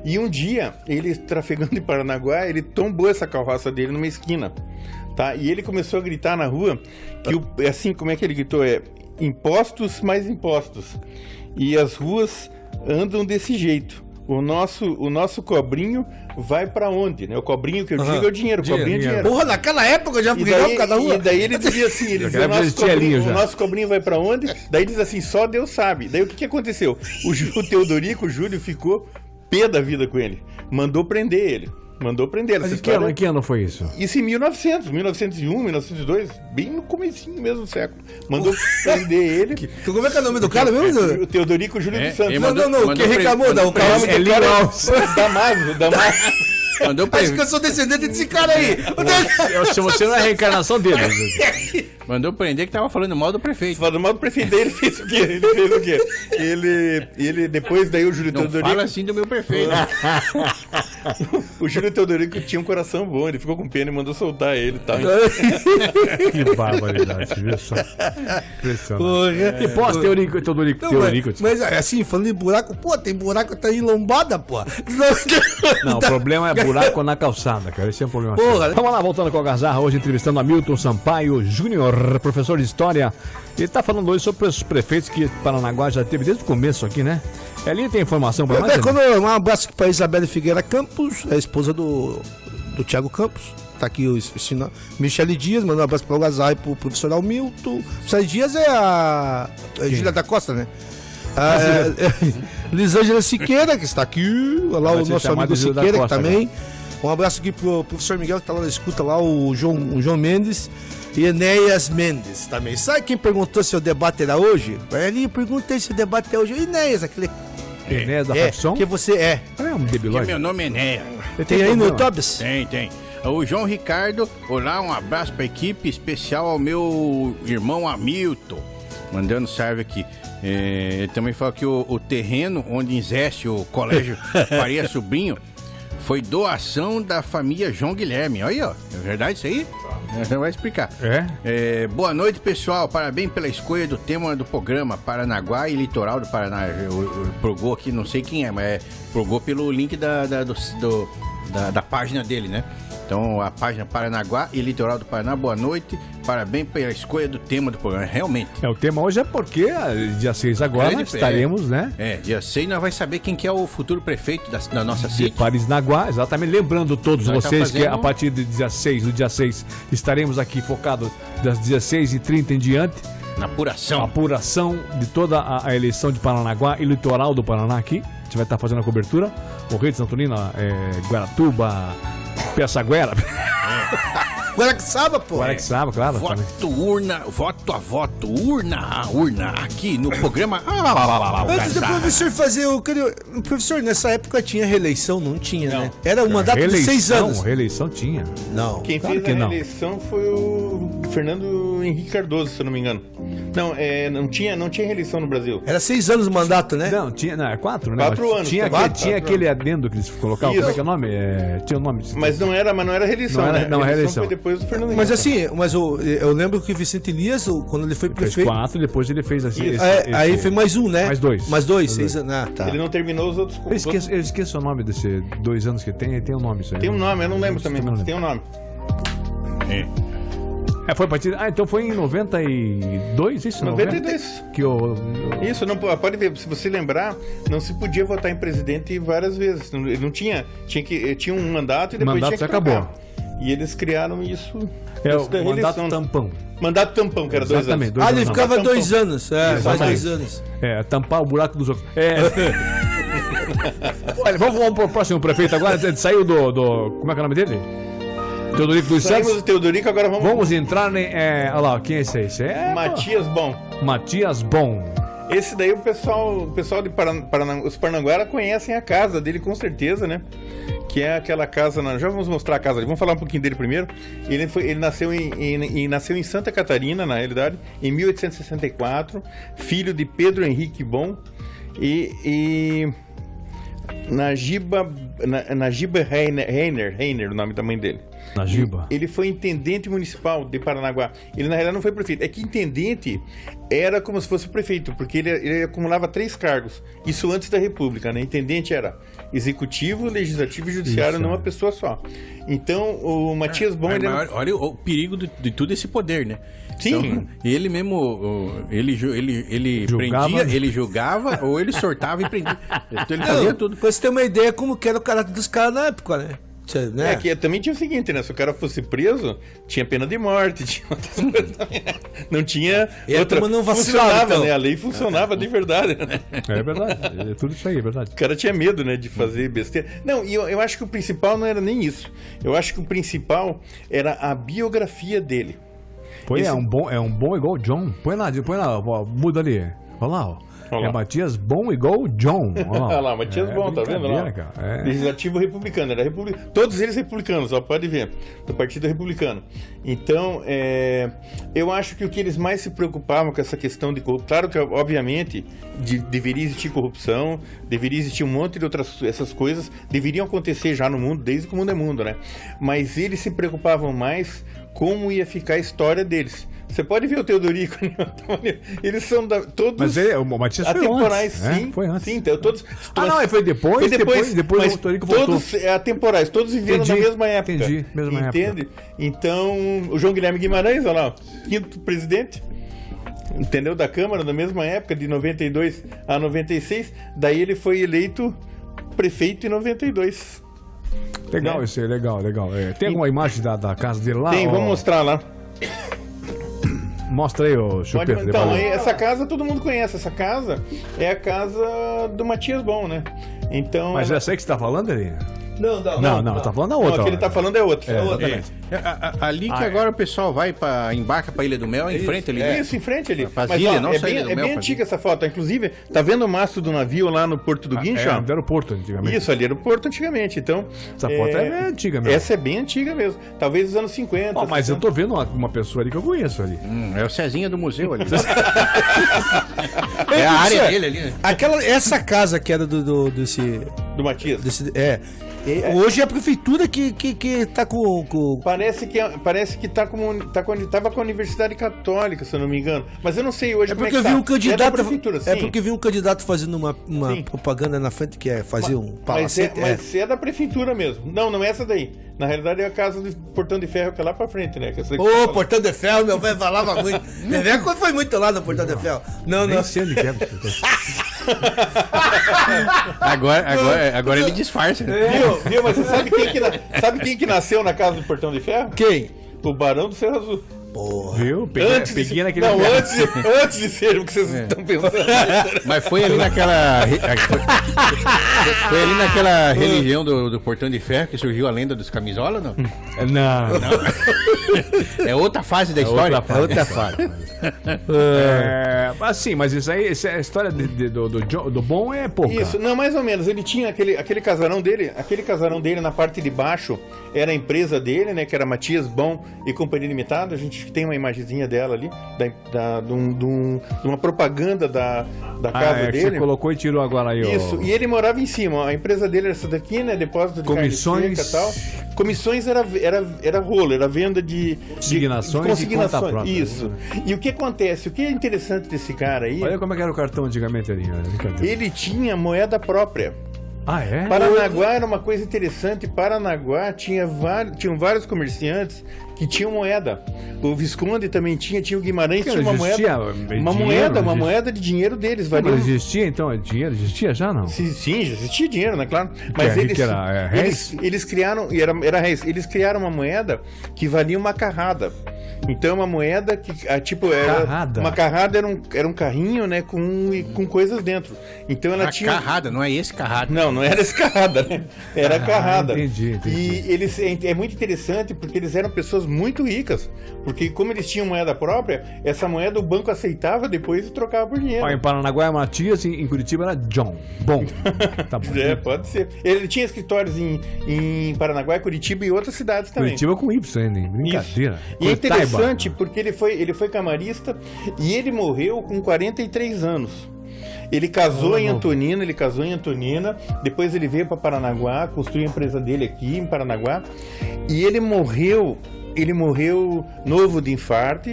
E um dia, ele trafegando em Paranaguá, ele tombou essa carroça dele numa esquina. Tá? E ele começou a gritar na rua, assim, como é que ele gritou? Impostos mais impostos. E as ruas andam desse jeito. O nosso cobrinho vai pra onde, né? O cobrinho que eu digo é o dinheiro. Cobrinho é dinheiro. Porra, naquela época eu já brigava por cada rua. E daí ele dizia assim, o nosso cobrinho vai pra onde? Daí diz assim, só Deus sabe. Daí o que aconteceu? O Teodorico, o Júlio, ficou pé da vida com ele. Mandou prender ele. Mas em que ano foi isso? Isso em 1900, 1901, 1902, bem no comecinho mesmo do século. Mandou prender ele. Como é que é o nome do cara mesmo? O Teodorico Júlio dos Santos. Não, quem reclamou? O nome é do cara Damaso. Acho que eu sou descendente desse cara aí. Se você não é a reencarnação dele. Mandou prender que tava falando mal do prefeito. Falando mal do prefeito, daí ele fez o quê? Ele depois, daí o Júlio Teodorico... Não fala assim do meu prefeito. O Júlio Teodorico tinha um coração bom, ele ficou com pena e mandou soltar ele e tal. Que barbaridade, viu só? Impressionante. E pós Teodorico. Mas assim, falando de buraco, tem buraco tá em lombada, pô. Não, o problema é buraco na calçada, cara. Esse é o problema. Vamos lá, voltando com a Gazarra, hoje entrevistando Hamilton Sampaio Júnior, professor de História. Ele tá falando hoje sobre os prefeitos que Paranaguá já teve desde o começo aqui, né? Ali tem informação pra nós? Um abraço para Isabela Figueira Campos, a esposa do Thiago Campos. Tá aqui o sinal. Michele Dias, mandou um abraço para o Gazarra e pro professor Hamilton. Michele Dias é a Júlia da Costa, né? Lisângela Siqueira, que está aqui. Olha lá o nosso amigo Siqueira, que também. Um abraço aqui pro professor Miguel, que tá lá na escuta lá, o João Mendes e Enéas Mendes também. Sabe quem perguntou se o debate era hoje? Ali, eu perguntei se o debate é hoje. Enéas, aquele... Enéas da Facção? Que você é. É um debilóide. Meu nome é Enéas. Tem aí no Tobs? Tem. O João Ricardo, olá, um abraço pra equipe, especial ao meu irmão Hamilton. Mandando salve aqui. Ele também fala que o terreno onde existe o colégio Faria Sobrinho foi doação da família João Guilherme. Olha aí, ó. É verdade isso aí? Você vai explicar. Boa noite, pessoal. Parabéns pela escolha do tema do programa Paranaguá e Litoral do Paraná. Eu progou aqui, não sei quem é, mas progou pelo link da página dele, né? Então, a página Paranaguá e Litoral do Paraná, boa noite. Parabéns pela escolha do tema do programa, realmente. O tema hoje é porque dia 6 agora nós estaremos, né? Dia 6 nós vamos saber quem que é o futuro prefeito da nossa cidade. Paranaguá, exatamente. Lembrando todos Nós vocês fazendo... que a partir do dia 6, estaremos aqui focados das 16h30 em diante. Na apuração. A apuração de toda a eleição de Paranaguá e Litoral do Paraná aqui. A gente vai estar fazendo a cobertura. Morreio de Santonina, Guaratuba, Piaçaguera. Guaraxaba, pô. Guaraxaba, claro. Voto urna, voto a voto, urna a urna, aqui no programa. Antes do professor fazer o professor, nessa época tinha reeleição, não tinha, né? Era um mandato de 6 anos. Reeleição tinha. Não. Quem Claro fez que a não. reeleição foi o Fernando Henrique Cardoso, se eu não me engano. Não tinha reeleição no Brasil. Era 6 anos o mandato, né? Não, tinha, não, é 4, né? 4 anos. Tinha, Quatro, tinha quatro aquele adendo que eles colocavam, Isso. como é que é o nome? Tinha o nome. Mas não era reeleição, Não era- né? não, a reeleição. foi depois do Fernando Henrique. Mas assim, eu lembro que o Vicente Elias, quando ele foi Fez prefeito. 4, depois ele fez assim. Isso. Aí foi mais um, né? Mais dois. Mais dois, Mais 6 anos. Ah, tá. Ele não terminou os outros. Eu esqueço o nome desse 2 anos que tem um nome isso aí. Tem um nome, eu não lembro também. não lembro. Tem um nome. Foi a partir. Ah, então foi em 92, isso? 92. Que o. Isso, não pode ver, se você lembrar, não se podia votar em presidente várias vezes. Ele não tinha um mandato e depois Mandato tinha que acabou. trocar. E eles criaram isso. É isso o da mandato reeleição. tampão. Mandato tampão, que era 2 Exatamente, anos. dois Ele anos, ficava não. 2 anos. Faz Exatamente. 2 anos. Tampar o buraco dos outros. Olha, vamos pro próximo prefeito agora. Ele saiu do. Como é que é o nome dele? Teodorico dos Saímos Santos. do Teodorico, agora Vamos entrar em. Olha lá, quem é esse aí? Esse é Matias Bom. Matias Bom. Esse daí o pessoal de os Paranaguara conhecem a casa dele com certeza, né? Que é aquela casa, já vamos mostrar a casa dele, vamos falar um pouquinho dele primeiro. Ele nasceu em Santa Catarina, na realidade, em 1864, filho de Pedro Henrique Bom e Najiba Reiner, o nome da mãe dele. Najiba. Ele foi intendente municipal de Paranaguá. Ele, na realidade, não foi prefeito. É que intendente era como se fosse prefeito, porque ele acumulava 3 cargos. Isso antes da República, né? Intendente era executivo, legislativo e judiciário Isso. numa pessoa só. Então, o Matias Bom... Olha o perigo de tudo esse poder, né? Sim. Então, ele mesmo, ele Julgava. prendia, ele julgava ou ele sortava e prendia. Então ele fazia tudo. Pra você ter uma ideia como que era o caráter dos caras na época, né? É que também tinha o seguinte, né? Se o cara fosse preso, tinha pena de morte, tinha outras coisas também, né? Não tinha E a turma não vacilava, funcionava, então. né? A lei funcionava de verdade, né? É verdade. É tudo isso aí, é verdade. O cara tinha medo, né, de fazer besteira. Não, e eu acho que o principal não era nem isso. Eu acho que o principal era a biografia dele. Põe, Esse- é um bom igual o John. Põe lá, ó, muda ali. Olha lá, ó. Olha É lá. Matias Bom igual o John. Olha lá, Olha lá, Matias Bom, tá vendo lá? brincadeira, cara. Legislativo republicano, era todos eles republicanos, ó, pode ver, do Partido Republicano. Então, eu acho que o que eles mais se preocupavam com essa questão de corrupção, claro que, obviamente, deveria existir corrupção, deveria existir um monte de outras essas coisas, deveriam acontecer já no mundo, desde que o mundo é mundo, né? Mas eles se preocupavam mais como ia ficar a história deles. Você pode ver o Teodorico, eles são todos... Mas o Matias foi atemporais, antes. sim. Foi antes. Sim, então, todos... Não, foi depois. Depois mas o Teodorico voltou. todos atemporais, todos viveram Entendi, na mesma época. entendi, mesma época. Entende? Então, o João Guilherme Guimarães, olha lá, 5º presidente, entendeu? Da Câmara, na mesma época, de 92 a 96, daí ele foi eleito prefeito em 92. Legal né? isso aí, legal. Tem alguma imagem da casa dele lá? Tem, Ó, vamos mostrar lá. Mostra aí, ô Chupeta. Então, essa casa todo mundo conhece. Essa casa é a casa do Matias Bom, né? Então, Mas essa aí que você tá falando, ele? Não, Não, tá falando da Não, outra. o que ele tá falando é outro. É, exatamente. Ali que agora o pessoal vai embarca pra Ilha do Mel, em frente ali. né? Isso, em frente ali. Faz Mas, ilha, ó, não é só Ilha bem, do é Mel, bem faz antiga essa foto. Inclusive, tá vendo o mastro do navio lá no Porto do Guincho? ó? Do aeroporto, antigamente. Isso, ali era o Porto antigamente. Então, Essa foto é antiga mesmo. Essa é bem antiga mesmo. Talvez dos anos 50. Ó, mas eu 60. tô vendo uma pessoa ali que eu conheço ali. É o Cezinha do museu ali. É a área dele ali, né? Essa casa que era desse. Do Matias. Hoje é a prefeitura que tá com. Parece que tava com a Universidade Católica, se eu não me engano. Mas eu não sei hoje É como porque é eu que vi tá. um candidato. É da prefeitura, sim. É porque eu vi um candidato fazendo uma Sim. propaganda na frente que é fazer um Mas é, palacete. mas é da prefeitura mesmo. Não é essa daí. Na realidade é a casa do Portão de Ferro que é lá pra frente, né? Que essa daí que você Ô, falou. Portão de Ferro, meu velho falava muito. Meu velho quando foi muito lá no Portão de Ferro. Não. Nem sei onde que é. Agora ele disfarça. né? Viu? Mas você sabe quem que nasceu na casa do Portão de Ferro? Quem? O Barão do Cerro Azul. Porra. Viu? Peguei naquele. Não, antes de ser o que vocês estão pensando. Mas foi ali naquela. Foi ali naquela religião do Portão de Ferro que surgiu a lenda dos camisola, não? Não. É outra fase da história. Outra fase. Assim, mas isso aí, a história do bom é pouca. Isso, não, mais ou menos. Ele tinha aquele casarão dele na parte de baixo era a empresa dele, né? Que era Matias Bom e Companhia Limitada. A gente tem uma imagenzinha dela ali, de uma propaganda da casa que dele. você colocou e tirou agora aí, Isso, e ele morava em cima. Ó. A empresa dele era essa daqui, né? Depósito de Comissões. carne seca e tal. Comissões era rolo, era venda de Consignações e conta própria. Isso. E o que acontece? O que é interessante desse cara aí? Olha como é que era o cartão antigamente ali. Ele tinha moeda própria. Ah, é? Paranaguá era uma coisa interessante. Paranaguá tinham vários comerciantes que tinham moeda. O Visconde também tinha o Guimarães tinha uma moeda. Uma moeda de dinheiro deles. Mas existia então dinheiro? Existia já não? Sim, já existia dinheiro, né? Claro. Mas eles criaram, era réis. Eles criaram uma moeda que valia uma carrada. Então uma moeda que uma carrada era um carrinho, né, com coisas dentro. Então ela tinha carrada, não é esse carrada. Não era esse carrada, né? Era carrada. Entendi. E eles é muito interessante porque eles eram pessoas muito ricas, porque como eles tinham moeda própria, essa moeda o banco aceitava depois e trocava por dinheiro. Em Paranaguá é Matias, em Curitiba era John. Bom. Tá bom. Pode ser. Ele tinha escritórios em Paranaguá, Curitiba e outras cidades também. Curitiba com Y ainda, hein? Brincadeira. Isso. E é interessante porque ele foi camarista e ele morreu com 43 anos. Ele casou em Antonina, depois ele veio para Paranaguá, construiu a empresa dele aqui em Paranaguá, e ele morreu novo de infarto,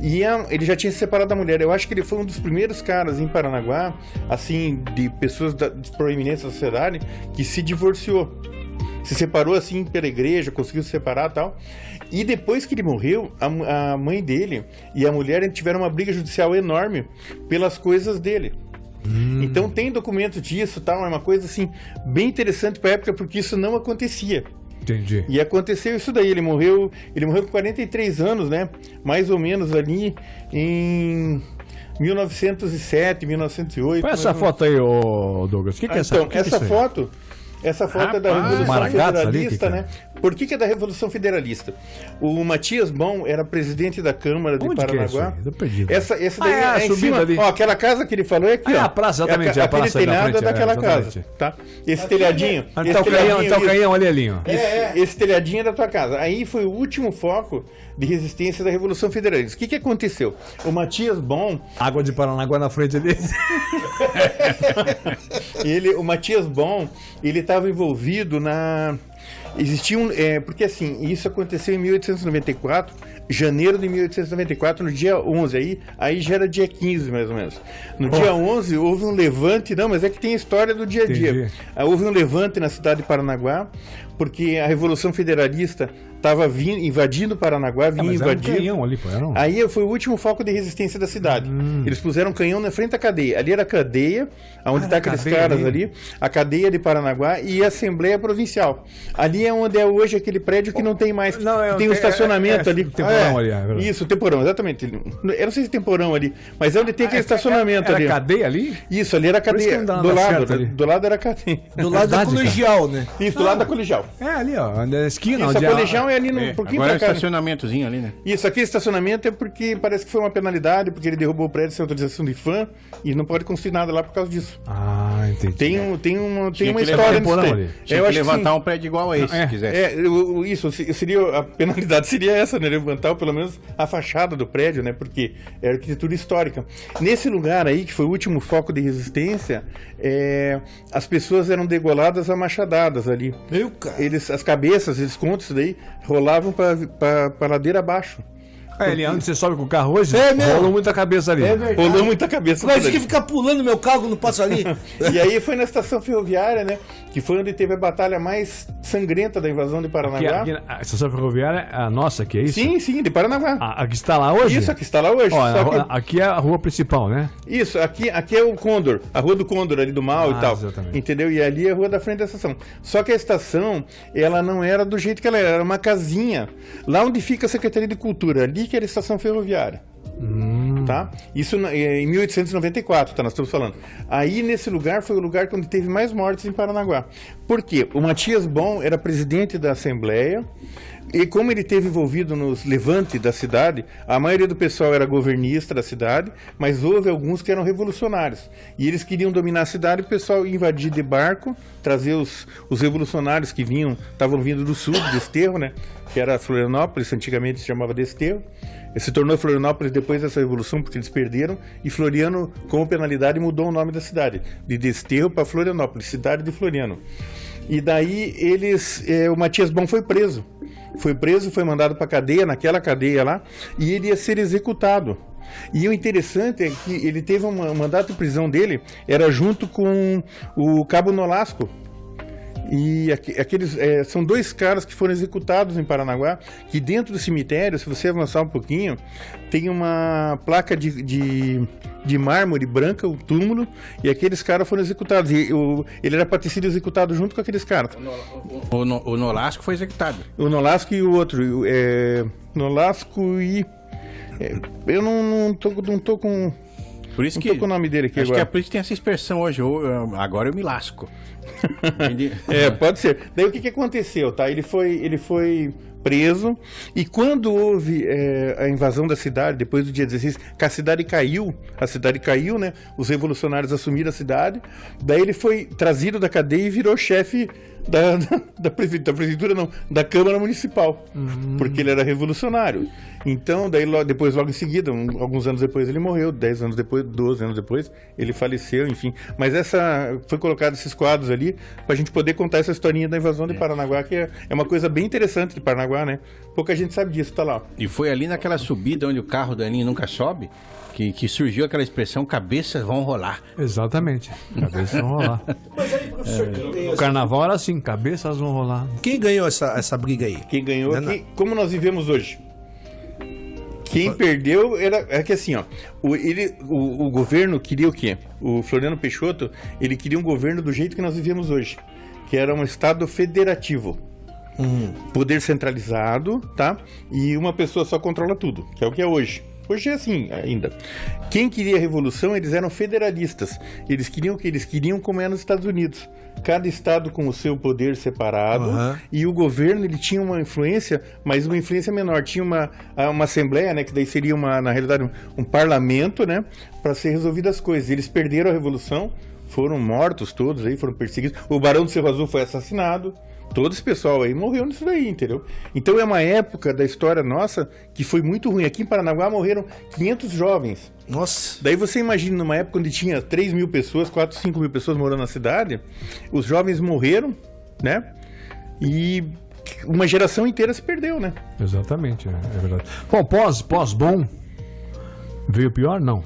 e ele já tinha se separado da mulher. Eu acho que ele foi um dos primeiros caras em Paranaguá, assim, de pessoas de proeminência da sociedade, que se divorciou. Se separou assim pela igreja, conseguiu se separar e tal. E depois que ele morreu, a mãe dele e a mulher tiveram uma briga judicial enorme pelas coisas dele. Então tem documento disso, tal, é uma coisa assim bem interessante para a época, porque isso não acontecia. Entendi. E aconteceu isso daí, ele morreu com 43 anos, né? Mais ou menos ali em 1907, 1908. Qual é essa foto aí, Douglas? O que é essa? Então, essa foto é da Revolução Maragatos Federalista, ali, né? Por que é da Revolução Federalista? O Matias Bom era presidente da Câmara de Paranaguá. Tô perdido. Essa daí é em cima. Ali. Ó, aquela casa que ele falou é aqui, ó. A praça, exatamente. Aquele telhado daquela casa, tá? Esse telhadinho. Tá o canhão ali, ó. Esse telhadinho é da tua casa. Aí foi o último foco de resistência da Revolução Federalista. O que aconteceu? O Matias Bom... Água de Paranaguá na frente dele. O Matias Bom, ele estava envolvido existia porque assim, isso aconteceu em 1894, janeiro de 1894, no dia 11, aí já era dia 15 mais ou menos. No dia 11 houve um levante, mas é que tem a história do dia a dia. Houve um levante na cidade de Paranaguá, porque a Revolução Federalista estava invadindo Paranaguá, vinha mas era um invadindo. canhão ali, pô, era um... Aí foi o último foco de resistência da cidade. Eles puseram um canhão na frente da cadeia. Ali era a cadeia, onde está aqueles cadeia caras ali. ali, a cadeia de Paranaguá e a Assembleia Provincial. Ali é onde é hoje aquele prédio que não tem mais. Não, tem um estacionamento ali. o temporão ali, é verdade. Isso, o temporão, exatamente. Eu não sei se temporão ali, mas é onde tem aquele estacionamento era ali. cadeia ali? Isso, ali era a Por isso que cadeia. não dá Do nada lado, certo ali. do lado era a cadeia. Do lado da Verdade, colegial, né? Isso, do lado da colegial. É, ali, ó, na esquina. Isso, onde a colegial é ali no pouquinho Agora é o pra cá. Né? estacionamentozinho ali, né? Isso, aqui estacionamento é porque parece que foi uma penalidade, porque ele derrubou o prédio sem autorização de fã e não pode construir nada lá por causa disso. Ah, entendi. Tem uma Tinha história que nisso levar daí. temporão ali. Tinha Eu que acho que levantar sim. um prédio igual a esse, se quiser. Isso seria a penalidade seria essa, né? Levantar pelo menos a fachada do prédio, né? Porque é arquitetura histórica. Nesse lugar aí, que foi o último foco de resistência, as pessoas eram degoladas a machadadas ali. Meu, cara. As cabeças, eles contam isso daí, rolavam para ladeira abaixo. É, ali onde você sobe com o carro hoje, É mesmo. rolou muita cabeça ali. É verdade. Rolou muita cabeça. Mas por que ali. ficar pulando meu carro não passa ali. E aí foi na estação ferroviária, né? Que foi onde teve a batalha mais sangrenta da invasão de Paranaguá. A estação ferroviária é a nossa aqui, é isso? Sim, de Paranaguá. Aqui está lá hoje? Isso, aqui está lá hoje. Ó, só que- aqui é a rua principal, né? Isso, aqui é o Condor, a Rua do Condor ali do Mal e tal. Exatamente. Entendeu? E ali é a rua da frente da estação. Só que a estação, ela não era do jeito que ela era uma casinha. Lá onde fica a Secretaria de Cultura, ali que era a estação ferroviária. Tá? Isso em 1894, tá? Nós estamos falando. Aí nesse lugar foi o lugar onde teve mais mortes em Paranaguá. Por quê? O Matias Bon era presidente da Assembleia. E como ele esteve envolvido nos levantes da cidade, a maioria do pessoal era governista da cidade, mas houve alguns que eram revolucionários. E eles queriam dominar a cidade, o pessoal ia invadir de barco, trazer os revolucionários que estavam vindo do sul, de Desterro, né? Que era Florianópolis, antigamente se chamava Desterro. Se tornou Florianópolis depois dessa revolução, porque eles perderam, e Floriano, como penalidade, mudou o nome da cidade, de Desterro para Florianópolis, cidade de Floriano. E daí o Matias Bon foi preso. Foi mandado para cadeia, naquela cadeia lá, e ele ia ser executado. E o interessante é que ele teve um mandato de prisão dele, era junto com o Cabo Nolasco. E são dois caras que foram executados em Paranaguá, que dentro do cemitério, se você avançar um pouquinho, tem uma placa de mármore branca, o túmulo, e aqueles caras foram executados. E ele era para ter sido executado junto com aqueles caras. O Nolasco foi executado. O Nolasco e o outro. Nolasco e... eu não tô com... Por isso Não que tô com o nome dele aqui acho agora. que é por isso que tem essa expressão hoje. Agora eu me lasco. Entendi. Pode ser. Daí o que aconteceu, tá? Ele foi preso, e quando houve a invasão da cidade, depois do dia 16, que a cidade caiu, né? Os revolucionários assumiram a cidade, daí ele foi trazido da cadeia e virou chefe da prefeitura, não, da Câmara Municipal, porque ele era revolucionário. Então, daí depois, logo em seguida, alguns anos depois ele morreu, 10 anos depois, 12 anos depois, ele faleceu, enfim. Mas foi colocado esses quadros ali pra gente poder contar essa historinha da invasão de Paranaguá, que é uma coisa bem interessante de Paranaguá, né? Pouca gente sabe disso, tá lá. E foi ali naquela subida onde o carro da Aninha nunca sobe que surgiu aquela expressão, cabeças vão rolar. Exatamente. Cabeças vão rolar. Mas aí, professor, O carnaval era assim, cabeças vão rolar. quem ganhou essa briga aí? Quem ganhou, Não. como nós vivemos hoje. Quem perdeu é que assim, ó, o governo queria o quê? O Floriano Peixoto, ele queria um governo do jeito que nós vivemos hoje, que era um estado federativo. Poder centralizado, tá? E uma pessoa só controla tudo, que é o que é hoje. Hoje é assim ainda. Quem queria a revolução, eles eram federalistas. Eles queriam o que? Eles queriam como é nos Estados Unidos. Cada estado com o seu poder separado, e o governo ele tinha uma influência, mas uma influência menor. Tinha uma assembleia, né, que daí seria na realidade um parlamento, né, para ser resolvidas as coisas. Eles perderam a revolução, foram mortos todos aí, foram perseguidos. O Barão do Cerro Azul foi assassinado. Todo esse pessoal aí morreu nisso daí, entendeu? Então é uma época da história nossa que foi muito ruim. Aqui em Paranaguá morreram 500 jovens. Nossa. Daí você imagina, numa época onde tinha 3 mil pessoas, 4, 5 mil pessoas morando na cidade, os jovens morreram, né? E uma geração inteira se perdeu, né? Exatamente, é verdade. Bom, pós-bom, veio pior? Não.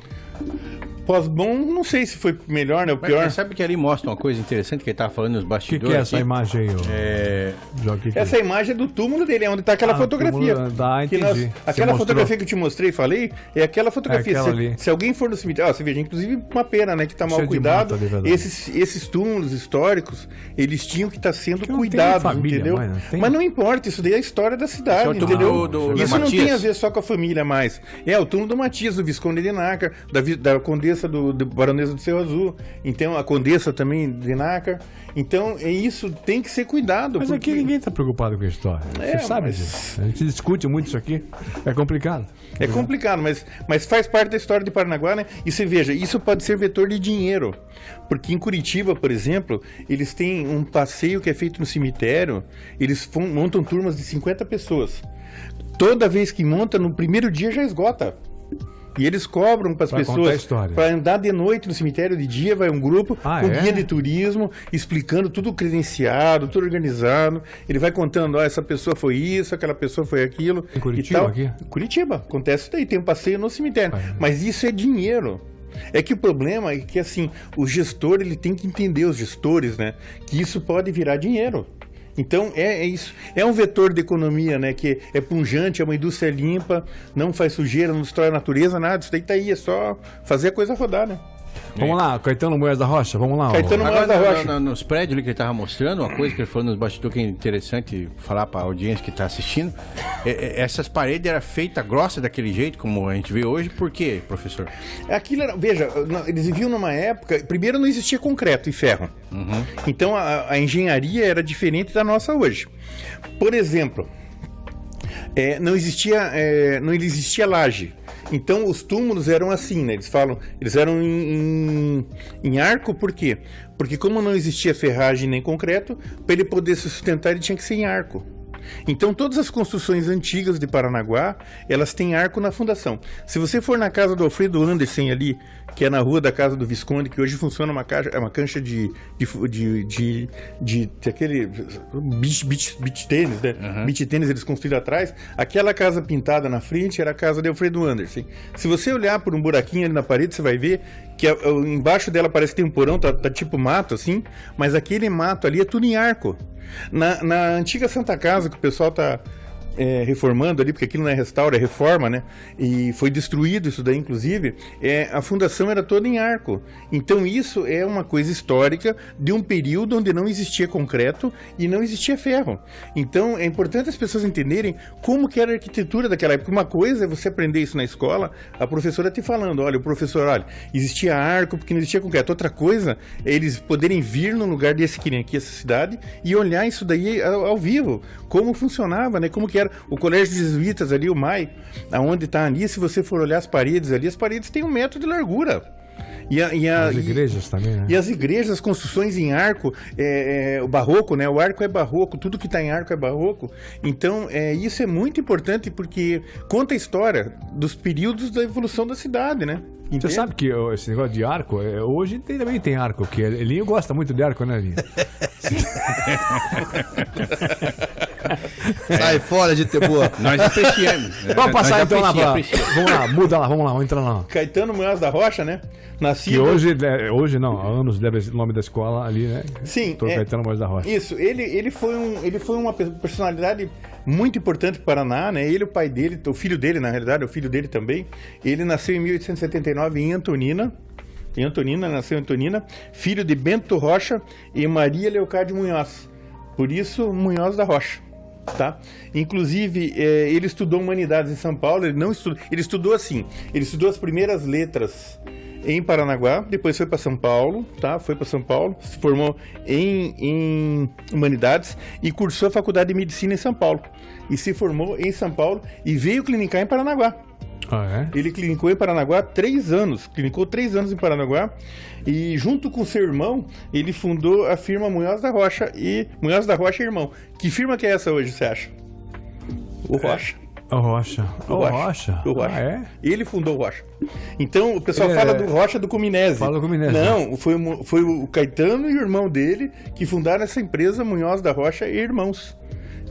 pós-bom, não sei se foi melhor, né? O pior. Mas sabe que ali mostra uma coisa interessante que ele tava falando nos O bastidores? que é essa aqui? imagem aí, João? Que Essa imagem é do túmulo dele, é onde tá aquela fotografia. Entendi. Aquela fotografia que eu te mostrei, falei, é aquela fotografia. É aquela ali. Se alguém for no cemitério, você veja, inclusive uma pena, né, que tá mal Cheio de cuidado. mato ali, verdade. Esses túmulos históricos, eles tinham que estar sendo Que não tem cuidados, família, entendeu? mas Mas não importa, isso daí é a história da cidade, Esse é o túmulo entendeu? do Isso não Matias. tem a ver só com a família mais. É o túmulo do Matias, do Visconde de Nácar, da condessa do Baronesa do Cerro Azul, então a condessa também de Nácar. Então, isso tem que ser cuidado. Mas aqui ninguém tá preocupado com a história. Você sabe mas- disso. A gente discute muito isso aqui. É complicado. É complicado, mas faz parte da história de Paranaguá, né? E você veja, isso pode ser vetor de dinheiro. Porque em Curitiba, por exemplo, eles têm um passeio que é feito no cemitério, eles montam turmas de 50 pessoas. Toda vez que monta, no primeiro dia já esgota. E eles cobram para as Pra contar a pessoas história. para andar de noite no cemitério, de dia vai um grupo Ah, com é? guia de turismo, explicando tudo credenciado, tudo organizado. Ele vai contando, ó, essa pessoa foi isso, aquela pessoa foi aquilo. Em Curitiba, e tal. aqui? Curitiba, acontece isso daí, tem um passeio no cemitério. Ah, é. Mas isso é dinheiro. É que o problema é que, assim, o gestor, ele tem que entender, os gestores, né, que isso pode virar dinheiro. Então, é isso. É um vetor de economia, né? Que é pungente, é uma indústria limpa, não faz sujeira, não destrói a natureza, nada. Isso daí tá aí, é só fazer a coisa rodar, né? Vamos lá, Caetano Moés da Rocha, vamos lá. Caetano Agora, Moés da Rocha. nos prédios ali que ele tava mostrando, uma coisa que ele falou nos bastidores que é interessante falar pra audiência que tá assistindo, essas paredes eram feitas grossas daquele jeito, como a gente vê hoje, por quê, professor? Aquilo era, veja, eles viviam numa época. Primeiro, não existia concreto e ferro. Então, a engenharia era diferente da nossa hoje. Por exemplo, não existia laje. Então, os túmulos eram assim, né? Eles eram em arco, por quê? Porque como não existia ferragem nem concreto, para ele poder se sustentar, ele tinha que ser em arco. Então, todas as construções antigas de Paranaguá, elas têm arco na fundação. Se você for na casa do Alfredo Andersen ali, que é na rua da casa do Visconde, que hoje funciona uma cancha de aquele beach tênis, né? Beach tênis eles construíram atrás. Aquela casa pintada na frente era a casa de Alfredo Andersen. Se você olhar por um buraquinho ali na parede, você vai ver que embaixo dela parece que tem um porão, tá tipo mato assim, mas aquele mato ali é tudo em arco. Na antiga Santa Casa, que o pessoal tá reformando ali, porque aquilo não é restauro, é reforma, né? E foi destruído isso daí, inclusive, a fundação era toda em arco. Então isso é uma coisa histórica de um período onde não existia concreto e não existia ferro. Então é importante as pessoas entenderem como que era a arquitetura daquela época. Uma coisa é você aprender isso na escola, a professora te falando, olha, existia arco porque não existia concreto. Outra coisa é eles poderem vir num lugar desse que nem aqui, essa cidade, e olhar isso daí ao vivo, como funcionava, né? Como que era o colégio de jesuítas ali, o MAI, aonde está ali, se você for olhar as paredes ali, as paredes têm 1 metro de largura. As igrejas também, né? E as igrejas, as construções em arco, o barroco, né? O arco é barroco, tudo que está em arco é barroco. Então, isso é muito importante porque conta a história dos períodos da evolução da cidade, né? Você Entende? sabe que esse negócio de arco, hoje também tem arco, que Elinho gosta muito de arco, né, Elinho? Sai fora de ter boa. Nós apreciamos. Vamos passar então lá pra... Apreciamos. Vamos lá, muda lá, vamos entrar lá. Caetano Moés da Rocha, né? Que Nascido... hoje não, há anos deve ser o nome da escola ali, né? Sim, Doutor Caetano Moés da Rocha. Isso, ele foi uma personalidade muito importante para o Paraná, né? Ele, o pai dele, o filho dele, na realidade, o filho dele também. Ele nasceu em 1879 em Antonina. Nasceu em Antonina, filho de Bento Rocha e Maria Leocádia Munhoz. Por isso, Munhoz da Rocha. Tá? Inclusive, ele estudou humanidades em São Paulo. Ele estudou assim. Ele estudou as primeiras letras em Paranaguá, depois foi para São Paulo, tá? Foi para São Paulo, se formou em humanidades e cursou a faculdade de medicina em São Paulo. E se formou em São Paulo e veio clinicar em Paranaguá. Ah, é? Ele clinicou em Paranaguá 3 anos, clinicou 3 anos em Paranaguá e junto com seu irmão, ele fundou a firma Munhoz da Rocha e Irmão. Que firma que é essa hoje, você acha? O Rocha. O Rocha. O Rocha. O Rocha. Ah, é? Ele fundou o Rocha. Então, o pessoal fala do Rocha do Cuminese. Fala do Cuminese. Não, foi o Caetano e o irmão dele que fundaram essa empresa Munhoz da Rocha e Irmãos.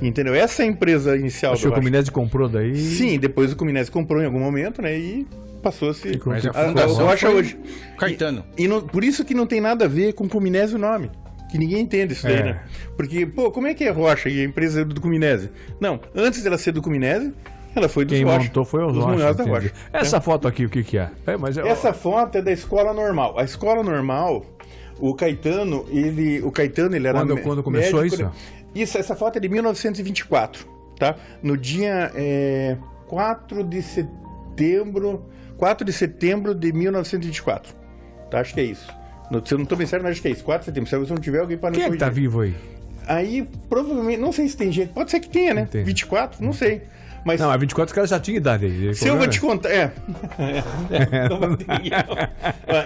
Entendeu? Essa é a empresa inicial Acho que do o Rocha. Cuminese comprou daí. Sim, depois o Cuminese comprou em algum momento, né? E passou-se Mas a a fundação Rocha foi hoje. Caetano. Por isso que não tem nada a ver com Cuminese o nome. Que ninguém entende isso daí, né? Porque, pô, como é que é Rocha e a empresa do Cuminese? Não, antes dela ser do Cuminese, ela foi dos Quem Rocha. montou foi o dos Rocha. Munhoz da Entendi. Rocha. Essa foto aqui, o que que é? Essa foto é da Escola Normal. A Escola Normal, o Caetano, ele era Quando começou médico, isso? Isso, essa foto é de 1924, tá? No dia 4 de setembro de 1924. Tá? Acho que é isso. Se eu não estou bem certo, mas acho que é isso. 4 de setembro. Se não tiver alguém para Quem é que tá vivo aí? Aí, provavelmente, não sei se tem gente. Pode ser que tenha, né? Tem. 24, não sei. Mas Não, a 24 os caras já tinham idade aí. se eu vou te contar.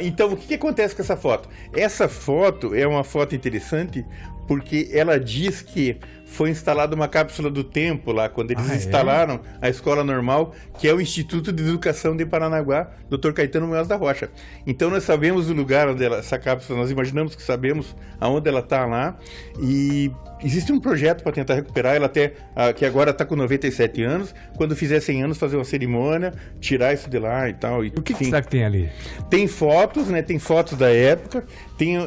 Então, o que acontece com essa foto? Essa foto é uma foto interessante porque ela diz que foi instalada uma cápsula do tempo lá, quando eles instalaram a Escola Normal, que é o Instituto de Educação de Paranaguá, Dr. Caetano Munhoz da Rocha. Então nós sabemos o lugar onde essa cápsula, nós imaginamos que sabemos aonde ela está lá, e existe um projeto para tentar recuperar ela até, que agora está com 97 anos, quando fizer 100 anos fazer uma cerimônia, tirar isso de lá e tal. O que será que tem ali? Tem fotos, né? Tem fotos da época, tem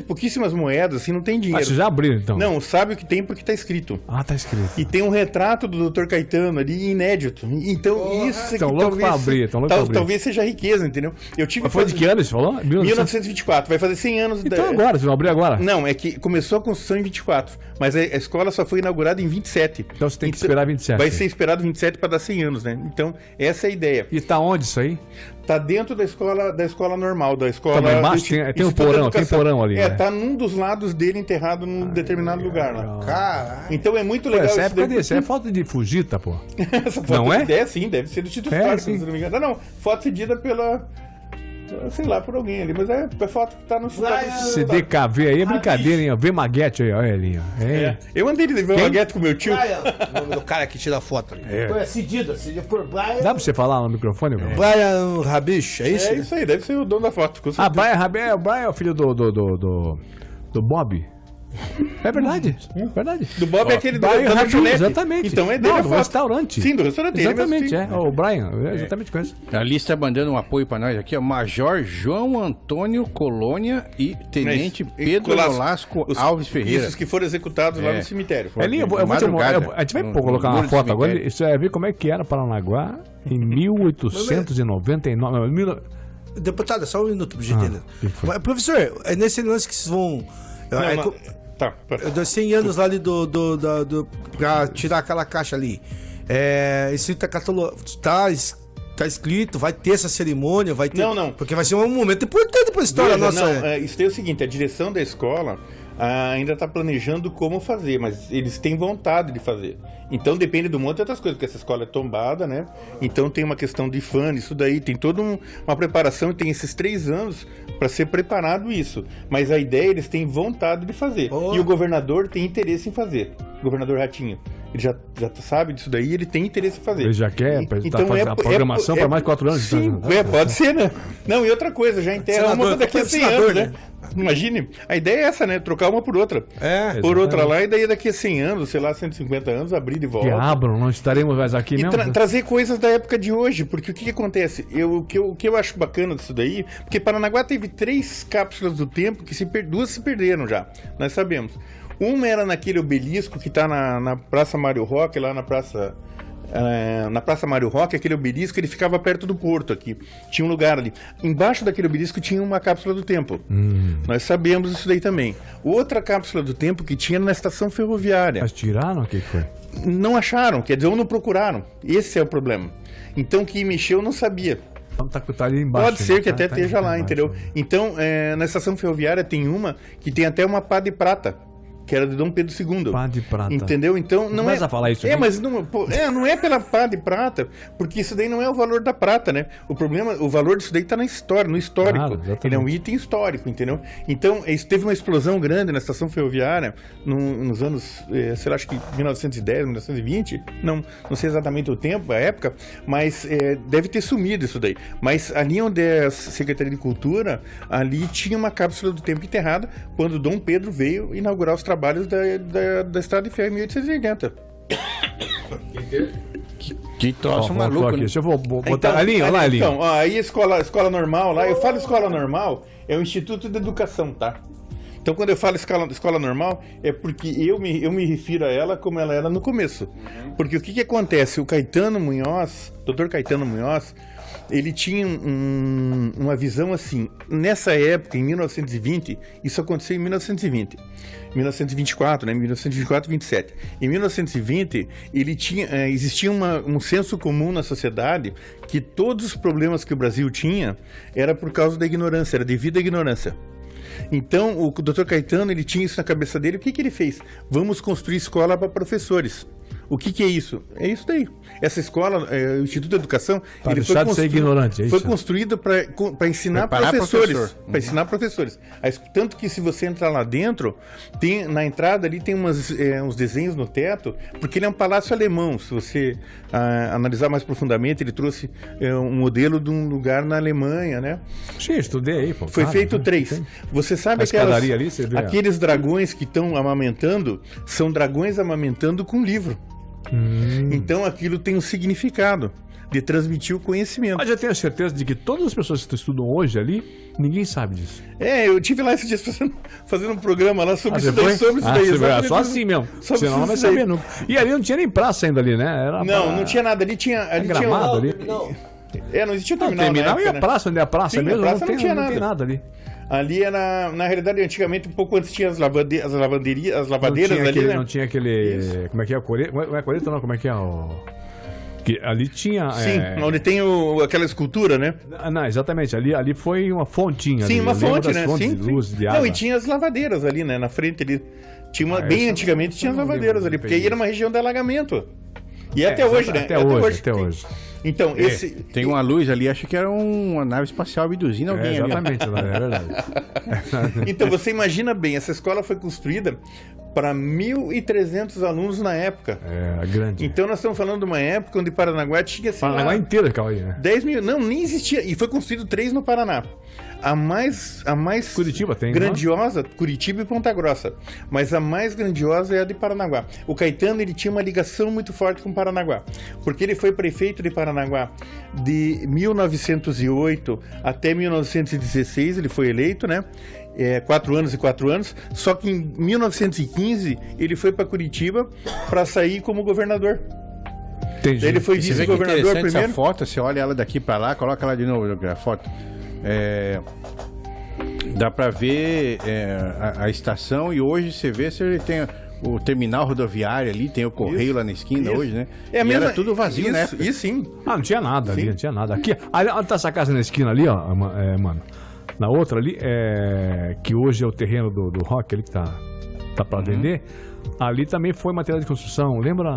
pouquíssimas moedas, assim, não tem dinheiro. Vocês já abriram então? Não, sabe o que tem porque tá escrito. Ah, tá escrito. E tem um retrato do Dr. Caetano ali, inédito. Então, isso aqui Tão louco pra abrir, talvez seja riqueza, entendeu? Eu tive Mas foi de que ano você falou? 1924, vai fazer 100 anos. Então agora, vocês vão abrir agora? Não, é que começou a construção em 24, mas a escola só foi inaugurada em 27. Então você tem que esperar 27. Vai ser esperado 27 para dar 100 anos, né? Então, essa é a ideia. E tá onde isso aí? Tá dentro da escola normal, da escola... Tá embaixo, tem um porão, tem porão ali. É, né? tá num dos lados dele enterrado num determinado lugar lá. Caralho. Então é muito Pô, legal essa isso época daí, desse, é falta de fugita, pô. Essa foto Não é? Sim, deve ser do Instituto É, Histórico, sim. se não me engano. Não, foto cedida pela... sei lá, por alguém ali, mas é foto que tá no... CDKV aí é brincadeira, hein? Vê Maguete aí, olha ali, ó. É. Eu andei de ver uma gueto com meu tio. Brian, o nome do cara que tira a foto ali. Foi cedido por Brian. Dá pra você falar no microfone, meu? Brian Rabish, é isso? É isso aí, deve ser o dono da foto. Com Ah, certeza. o Brian é o filho do Bob. É verdade, verdade. Do Bob é aquele Brian da Rabi, lanchonete. exatamente. Então é dele Não, a do foto. restaurante. Sim, do restaurante. ele mesmo, Exatamente, sim. é. O Brian, exatamente com isso. Ali está mandando um apoio para nós aqui, ó. Major João Antônio Colônia e Tenente É isso. Pedro Colasco. Nolasco Os- Alves Ferreira. Isso, que foram executados lá no cemitério. Elinho, eu vou te madrugada, a gente vai no- colocar no uma muro do foto agora. cemitério. Você vai ver como é que era Paranaguá em 1899. Deputado, só um minuto, por gentileza. que foi? Mas, professor, é nesse lance que vocês vão... Tá, Eu dou 100 anos lá ali pra tirar aquela caixa ali. Isso tá escrito, vai ter essa cerimônia, vai ter... Não. Porque vai ser um momento importante pra história Veja, nossa. não, isso é o seguinte, a direção da escola ainda está planejando como fazer, mas eles têm vontade de fazer. Então depende do monte de outras coisas, porque essa escola é tombada, né? Então tem uma questão de fã, isso daí, tem toda uma preparação, e tem esses 3 anos para ser preparado isso. Mas a ideia, eles têm vontade de fazer. Oh. E o governador tem interesse em fazer. O governador Ratinho. Ele já sabe disso daí, ele tem interesse em fazer. Ele já quer fazer a programação para mais 4 anos. Sim, então, pode ser, né? Não, e outra coisa, já enterra Senador, uma daqui a 100 anos, né? né? Imagine, a ideia é essa, né? Trocar uma por outra. Por outra lá, e daí daqui a 100 anos, sei lá, 150 anos, abrir de volta. Que abram, não estaremos mais aqui E mesmo. trazer coisas da época de hoje, porque o que acontece? O que eu acho bacana disso daí, porque Paranaguá teve 3 cápsulas do tempo, que 2 se perderam já, nós sabemos. Uma era naquele obelisco que está na Praça Mário Roque, lá na Praça Mário Roque, aquele obelisco, ele ficava perto do porto aqui. Tinha um lugar ali. Embaixo daquele obelisco tinha uma cápsula do tempo. Nós sabemos isso daí também. Outra cápsula do tempo que tinha na estação ferroviária. Mas tiraram o que foi? Não acharam, quer dizer, ou não procuraram. Esse é o problema. Então quem mexeu não sabia. Então tá ali embaixo. Pode ser que né? até Tá esteja lá, embaixo. entendeu? Então, na estação ferroviária tem uma que tem até uma pá de prata, que era de Dom Pedro II. Pá de prata. Entendeu? Então não Começa a falar isso aqui. mas não é pela pá de prata, porque isso daí não é o valor da prata, né? O valor disso daí tá na história, no histórico. Claro, exatamente. Ele é um item histórico, entendeu? Então, isso teve uma explosão grande na estação ferroviária nos anos, sei lá, acho que 1910, 1920, não sei exatamente o tempo, a época, mas deve ter sumido isso daí. Mas ali onde é a Secretaria de Cultura, ali tinha uma cápsula do tempo enterrada quando Dom Pedro veio inaugurar os trabalhos da Estrada de Ferro em 1880. Que troço maluco, aqui. né? Deixa eu botar. Alinho, olha lá, Alinho. Então, ó, aí a escola normal lá, eu falo escola normal, é o Instituto de Educação, tá? Então, quando eu falo escola normal, é porque eu me refiro a ela como ela era no começo. Porque o que acontece? O Caetano Munhoz, Dr. Caetano Munhoz, ele tinha uma visão assim. Nessa época, em 1920, isso aconteceu em 1920. 1924, né? 1924 e 27. Em 1920, existia um senso comum na sociedade que todos os problemas que o Brasil tinha era por causa da ignorância, era devido à ignorância. Então, o Dr. Caetano, ele tinha isso na cabeça dele. O que ele fez? Vamos construir escola para professores. O que é isso? É isso daí. Essa escola, o Instituto de Educação, ele foi ser ignorante, é foi construído para ensinar professores. Para ensinar professores. Tanto que se você entrar lá dentro, na entrada ali tem uns desenhos no teto, porque ele é um palácio alemão. Se você analisar mais profundamente, ele trouxe um modelo de um lugar na Alemanha, né? Sim, estudei aí. Pô, foi feito 3. Você sabe aqueles dragões que estão amamentando, são dragões amamentando com livro. Então aquilo tem um significado de transmitir o conhecimento. Mas eu tenho certeza de que todas as pessoas que estudam hoje ali, ninguém sabe disso. Eu tive lá esses dias fazendo um programa lá sobre isso daí. Só assim mesmo. Senão não vai saber nunca. E ali não tinha nem praça ainda ali, né? Não tinha nada. Ali tinha gramado ali. Não existia terminal. Terminal e a praça, onde é a praça mesmo, não tinha nada ali. Ali era, na realidade, antigamente, um pouco antes tinha as lavadeiras ali, né? Não tinha aquele... Isso. Como é que é? Não é coleta, não. Como é que é? Que ali tinha... Sim, onde tem aquela escultura, né? Não, exatamente. Ali foi uma fontinha. Sim, ali. uma fonte, né? Fontes Sim, de luz, de água. Não, e tinha as lavadeiras ali, né? Na frente ali. Bem antigamente tinha as lavadeiras ali, porque aí era uma região de alagamento. E até hoje, né? Até hoje. Então, tem uma luz ali, acho que era uma nave espacial abduzindo alguém ali. Exatamente, é verdade. Então, você imagina bem, essa escola foi construída para 1.300 alunos na época. Grande. Então, nós estamos falando de uma época onde Paranaguá tinha... Paranaguá inteira ficava aí, né? 10 mil... Não, nem existia. E foi construído 3 no Paraná. A mais Curitiba tem, grandiosa, não? Curitiba e Ponta Grossa. Mas a mais grandiosa é a de Paranaguá. O Caetano, ele tinha uma ligação muito forte com Paranaguá, porque ele foi prefeito de Paranaguá de 1908 até 1916, ele foi eleito, né? 4 anos e 4 anos. Só que em 1915 ele foi para Curitiba para sair como governador. Entendi. Ele foi vice-governador primeiro. Essa foto, você olha ela daqui para lá, coloca ela de novo, a foto. Dá para ver a estação, e hoje você vê se ele tem o terminal rodoviário ali, tem o correio lá na esquina hoje, né? Era tudo vazio, né? Isso sim. Não tinha nada ali, não tinha nada. Aqui, olha tá essa casa na esquina ali, ó, mano. Na outra ali, que hoje é o terreno do Rock ali que tá para vender. Ali também foi material de construção, lembra?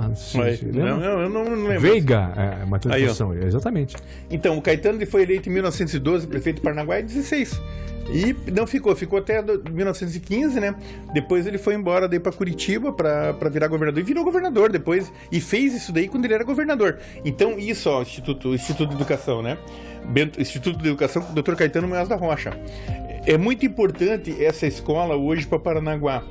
Lembra? Não, eu não lembro. Veiga, material de construção, exatamente. Então, o Caetano ele foi eleito em 1912, prefeito de Paranaguá, em 16. E não ficou até 1915, né? Depois ele foi embora daí para Curitiba para virar governador, e virou governador depois, e fez isso daí quando ele era governador. Então, isso, ó, Instituto de Educação, né? Instituto de Educação, Dr. Caetano Munhoz da Rocha. É muito importante essa escola hoje para Paranaguá,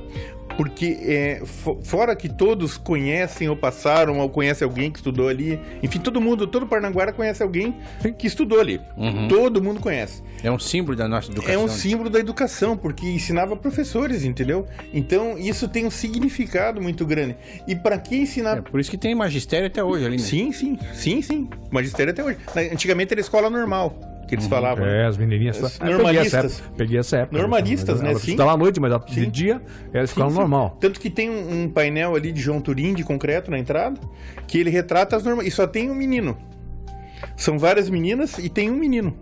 porque fora que todos conhecem ou passaram, ou conhece alguém que estudou ali, enfim, todo Paranaguara conhece alguém que estudou ali. Todo mundo conhece. É um símbolo da nossa educação. É um símbolo da educação, porque ensinava professores, entendeu? Então, isso tem um significado muito grande. E para quem ensinar... por isso que tem magistério até hoje ali, né? Sim. Magistério até hoje. Antigamente era escola normal, que eles falavam. As menininhas. Normalistas. Peguei essa época. Normalistas, né? Sim. Estava à noite, mas de dia era escola normal. Tanto que tem um painel ali de João Turim, de concreto, na entrada, que ele retrata as normas. E só tem um menino. São várias meninas e tem um menino.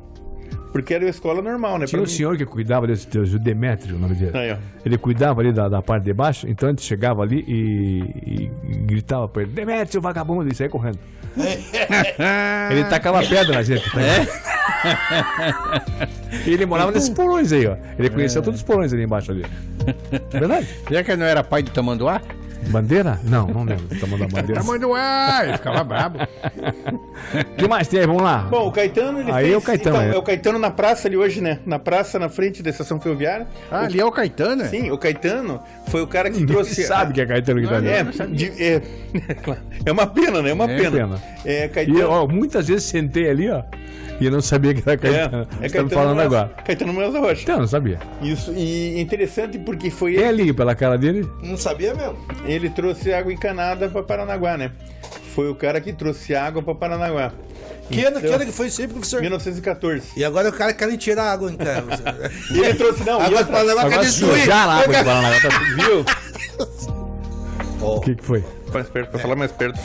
Porque era uma escola normal, né? Tinha um senhor que cuidava desse o Demétrio, o nome dele. Aí, ele cuidava ali da parte de baixo, então a gente chegava ali e gritava pra ele: Demétrio, vagabundo, e saía correndo. Ele tacava pedra na gente. E ele morava nesses porões aí, ó. Ele conhecia todos os porões ali embaixo ali. Verdade? Já que não era pai do Tamanduá? Bandeira? Não lembro do tamanho da bandeira. Tamanho do ar, ele ficava brabo. O que mais tem aí? Vamos lá. Bom, o Caetano, ele Aí fez... é o Caetano, Então, é. é o Caetano na praça ali hoje, né? Na praça, na frente da estação ferroviária. Ah, ali é o Caetano, né? Sim, o Caetano foi o cara que Ninguém trouxe... sabe que é Caetano que tá ali. É uma pena, né? É uma pena. É, Caetano... E, ó, muitas vezes sentei ali, ó, e eu não sabia que era Caetano. Estamos falando agora. Caetano Moraes da Rocha. Então, eu não sabia. Isso, e interessante porque foi É ele, ali, pela cara dele. Não sabia mesmo. ele trouxe água encanada para Paranaguá, né? Foi o cara que trouxe água para Paranaguá. Que ano que foi isso aí, professor? 1914. E agora o cara quer tirar a água, então. E ele trouxe, não, e Água outra, para levar Agora quer destruir. sujar a água de Paranaguá. Tá... viu? O que foi? Mais perto, pra falar mais perto.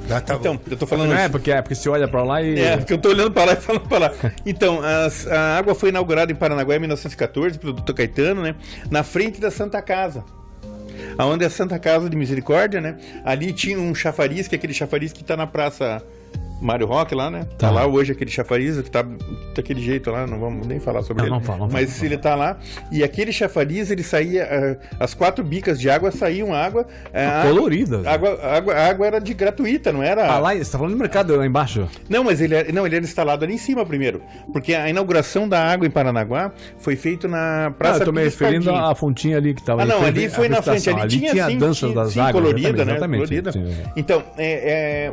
Tá Então, eu tô falando... Não é porque você olha pra lá e... É, porque eu tô olhando pra lá e falando pra lá. Então, a água foi inaugurada em Paranaguá em 1914 pelo Dr. Caetano, né? Na frente da Santa Casa. Aonde é a Santa Casa de Misericórdia, né? Ali tinha um chafariz, que é aquele chafariz que tá na Praça Mário Roque lá, né? Tá lá hoje aquele chafariz, que tá daquele jeito lá, não vamos nem falar sobre ele. Não fala. Mas ele tá lá, e aquele chafariz, ele saía, as 4 bicas de água saíam água... Colorida. A água era de gratuita, não era... Ah, lá, você tá falando do mercado lá embaixo? Não, mas ele era instalado ali em cima primeiro. Porque a inauguração da água em Paranaguá foi feita na Praça Eu tô me Pires referindo Pardinho. à fontinha ali que tava Ah, não, a ali foi na frente. estação. Ali tinha a sim, dança das águas. colorida, né? Exatamente. Colorida. Sim. Então,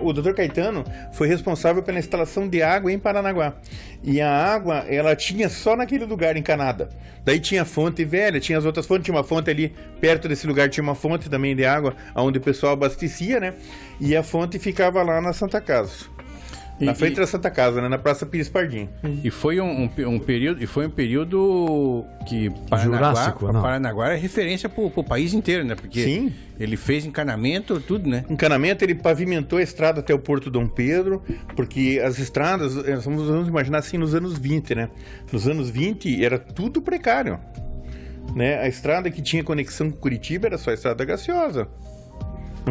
o Dr. Caetano foi responsável pela instalação de água em Paranaguá. E a água, ela tinha só naquele lugar encanada. Daí tinha fonte velha, tinha as outras fontes, tinha uma fonte ali perto desse lugar, tinha uma fonte também de água, onde o pessoal abastecia, né? E a fonte ficava lá na Santa Casa. Na frente da Santa Casa, né? Na Praça Pires Pardinho. E foi um período que Jurássico, não. Paranaguá é referência pro país inteiro, né? Porque Sim. ele fez encanamento, tudo, né? Encanamento, ele pavimentou a estrada até o Porto Dom Pedro, porque as estradas, vamos imaginar assim, nos anos 20, né? Nos anos 20 era tudo precário, né? A estrada que tinha conexão com Curitiba era só a estrada graciosa.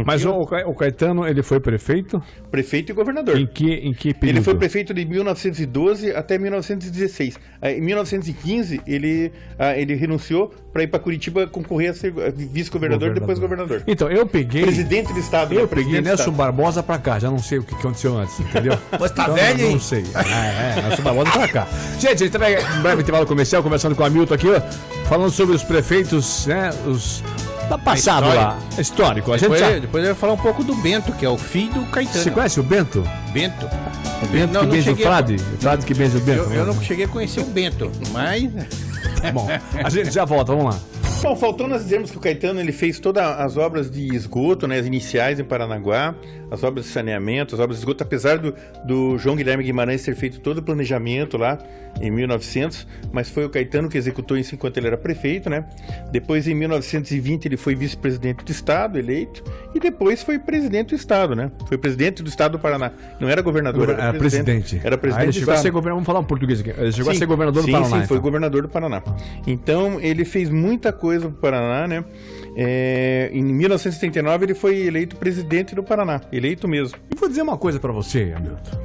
Mas o Caetano, ele foi prefeito? Prefeito e governador. Em que período? Ele foi prefeito de 1912 até 1916. Em 1915, ele renunciou para ir para Curitiba concorrer a ser vice-governador, depois governador. Então, eu peguei... Presidente do estado. Eu né? peguei Presidente do Nelson estado. Barbosa pra cá, já não sei o que aconteceu antes, entendeu? Mas tá Então, velho, hein? Não sei. Nelson Barbosa pra cá. Gente, a gente vai um breve intervalo comercial, conversando com o Hamilton aqui, ó, falando sobre os prefeitos, né, os... da passado lá, histórico. A gente Depois eu vou falar um pouco do Bento, que é o filho do Caetano. Você conhece o Bento? Bento. O Bento que benze o Frade? O Frade que benze o Bento? Eu não cheguei a conhecer o Bento, mas... Bom, a gente já volta, vamos lá. Bom, faltou nós dizermos que o Caetano ele fez todas as obras de esgoto, né, as iniciais em Paranaguá, as obras de saneamento, as obras de esgoto, apesar do João Guilherme Guimarães ter feito todo o planejamento lá em 1900, mas foi o Caetano que executou isso enquanto ele era prefeito, né? Depois, em 1920, ele foi vice-presidente do estado, eleito, e depois foi presidente do estado, né? Foi presidente do estado do Paraná. Não era governador, era presidente. Era presidente ele do chegou a estado. ser governador, vamos falar um português aqui. Ele chegou a ser governador do Paraná. Sim, foi então. governador do Paraná. Então, ele fez muita coisa pro Paraná, né? Em 1979, ele foi eleito presidente do Paraná. Eleito mesmo. E vou dizer uma coisa pra você, Hamilton.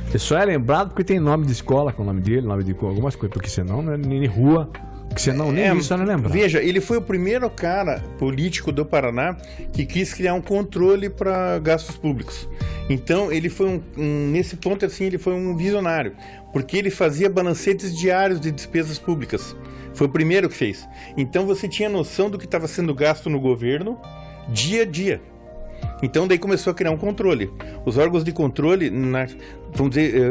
Ele só é lembrado porque tem nome de escola com o nome dele, nome de algumas coisas, porque senão não é nem rua, porque senão nem isso não é lembrado. Veja, ele foi o primeiro cara político do Paraná que quis criar um controle para gastos públicos. Então, ele foi nesse ponto, assim, ele foi um visionário, porque ele fazia balancetes diários de despesas públicas. Foi o primeiro que fez. Então, você tinha noção do que estava sendo gasto no governo dia a dia. Então, daí começou a criar um controle. Os órgãos de controle, vamos dizer,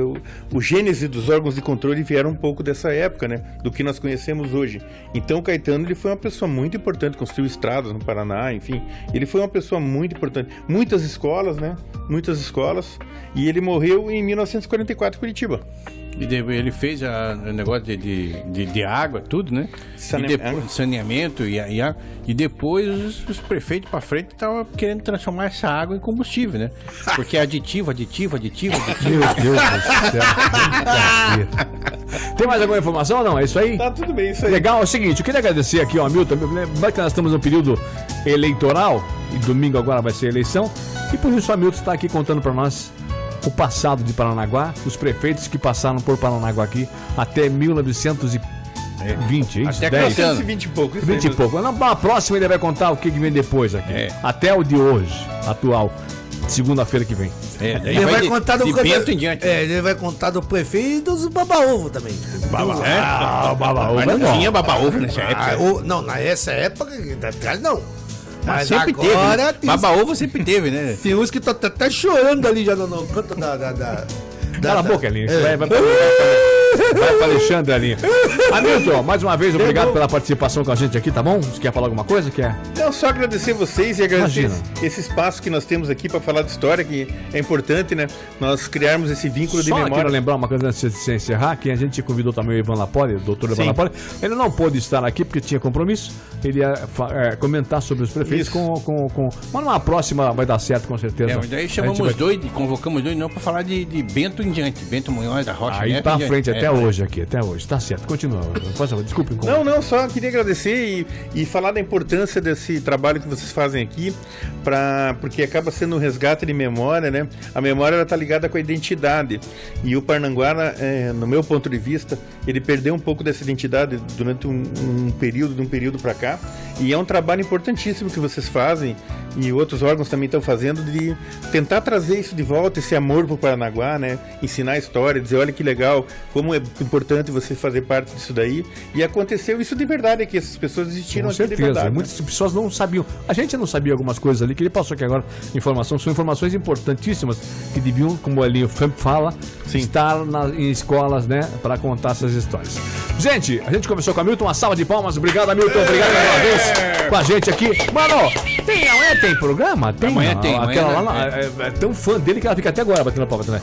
o gênese dos órgãos de controle vieram um pouco dessa época, né? Do que nós conhecemos hoje. Então, o Caetano, ele foi uma pessoa muito importante, construiu estradas no Paraná, enfim. Ele foi uma pessoa muito importante. Muitas escolas, né? Muitas escolas. E ele morreu em 1944 em Curitiba. E ele fez o negócio de água, tudo, né? Saneamento e depois os prefeitos pra frente estavam querendo transformar essa água em combustível, né? Porque é aditivo. Meu Deus do céu. Tem mais alguma informação ou não? É isso aí? Tá tudo bem, isso aí. Legal, é o seguinte, eu queria agradecer aqui ao Hamilton. Lembrando que nós estamos no período eleitoral, e domingo agora vai ser eleição, e por isso o Hamilton está aqui contando para nós o passado de Paranaguá, os prefeitos que passaram por Paranaguá aqui até 1900 e 20, isso, Até 10. cansando. 20 e pouco. isso 20 e aí, pouco. Na próxima ele vai contar o que vem depois aqui. É. Até o de hoje, atual. Segunda-feira que vem. Daí Ele vai de- contar do de Bento em diante. ele vai contar do prefeito e dos baba-ovo também. Mas não tinha baba-ovo nessa época. Não, nessa época, atrás não. Mas sempre agora teve. Né? Baba-ovo sempre teve, né? tem uns que tá até chorando ali já no canto Cala a boca, Alinha. Vai pra Alexandre, Alinha. Hamilton, mais uma vez, obrigado pela participação com a gente aqui, tá bom? Você quer falar alguma coisa? Quer? Não, só agradecer vocês e agradecer Imagina. esse espaço que nós temos aqui para falar de história, que é importante, né? Nós criarmos esse vínculo de Só memória. quero lembrar uma coisa antes de se encerrar, que a gente convidou também o Ivan Lapoli, o doutor Ivan Sim. Lapoli. Ele não pôde estar aqui porque tinha compromisso. Ele ia comentar sobre os prefeitos Isso. Mas numa próxima vai dar certo, com certeza. Mas daí A gente chamamos vai- dois, convocamos dois não pra falar de Bento em diante. Bento Munhoz da Rocha. Aí Neto pra em diante. frente, até É. hoje aqui, até hoje. Tá certo, continua. Desculpa, incomodar. Não, só queria agradecer e falar da importância desse trabalho que vocês fazem aqui, porque acaba sendo um resgate de memória, né? A memória está ligada com a identidade. E o Parnanguara, no meu ponto de vista, ele perdeu um pouco dessa identidade durante um período para cá. E é um trabalho importantíssimo que vocês fazem, e outros órgãos também estão fazendo, de tentar trazer isso de volta, esse amor pro Paranaguá, né? Ensinar a história, dizer, olha que legal, como é importante você fazer parte disso daí. E aconteceu isso de verdade aqui, essas pessoas existiram Com aqui de certeza, verdade. né? muitas pessoas não sabiam. A gente não sabia algumas coisas ali, que ele passou aqui agora, são informações importantíssimas que deviam, como ali o Framp fala, estar em escolas, né, para contar essas histórias. Gente, a gente conversou com o Hamilton, uma salva de palmas, obrigado, Hamilton, obrigado mais uma vez com a gente aqui. Mano, amanhã tem programa? Tem, Amanhã tem, Aquela amanhã lá, é tão fã dele que ela fica até agora batendo palma também.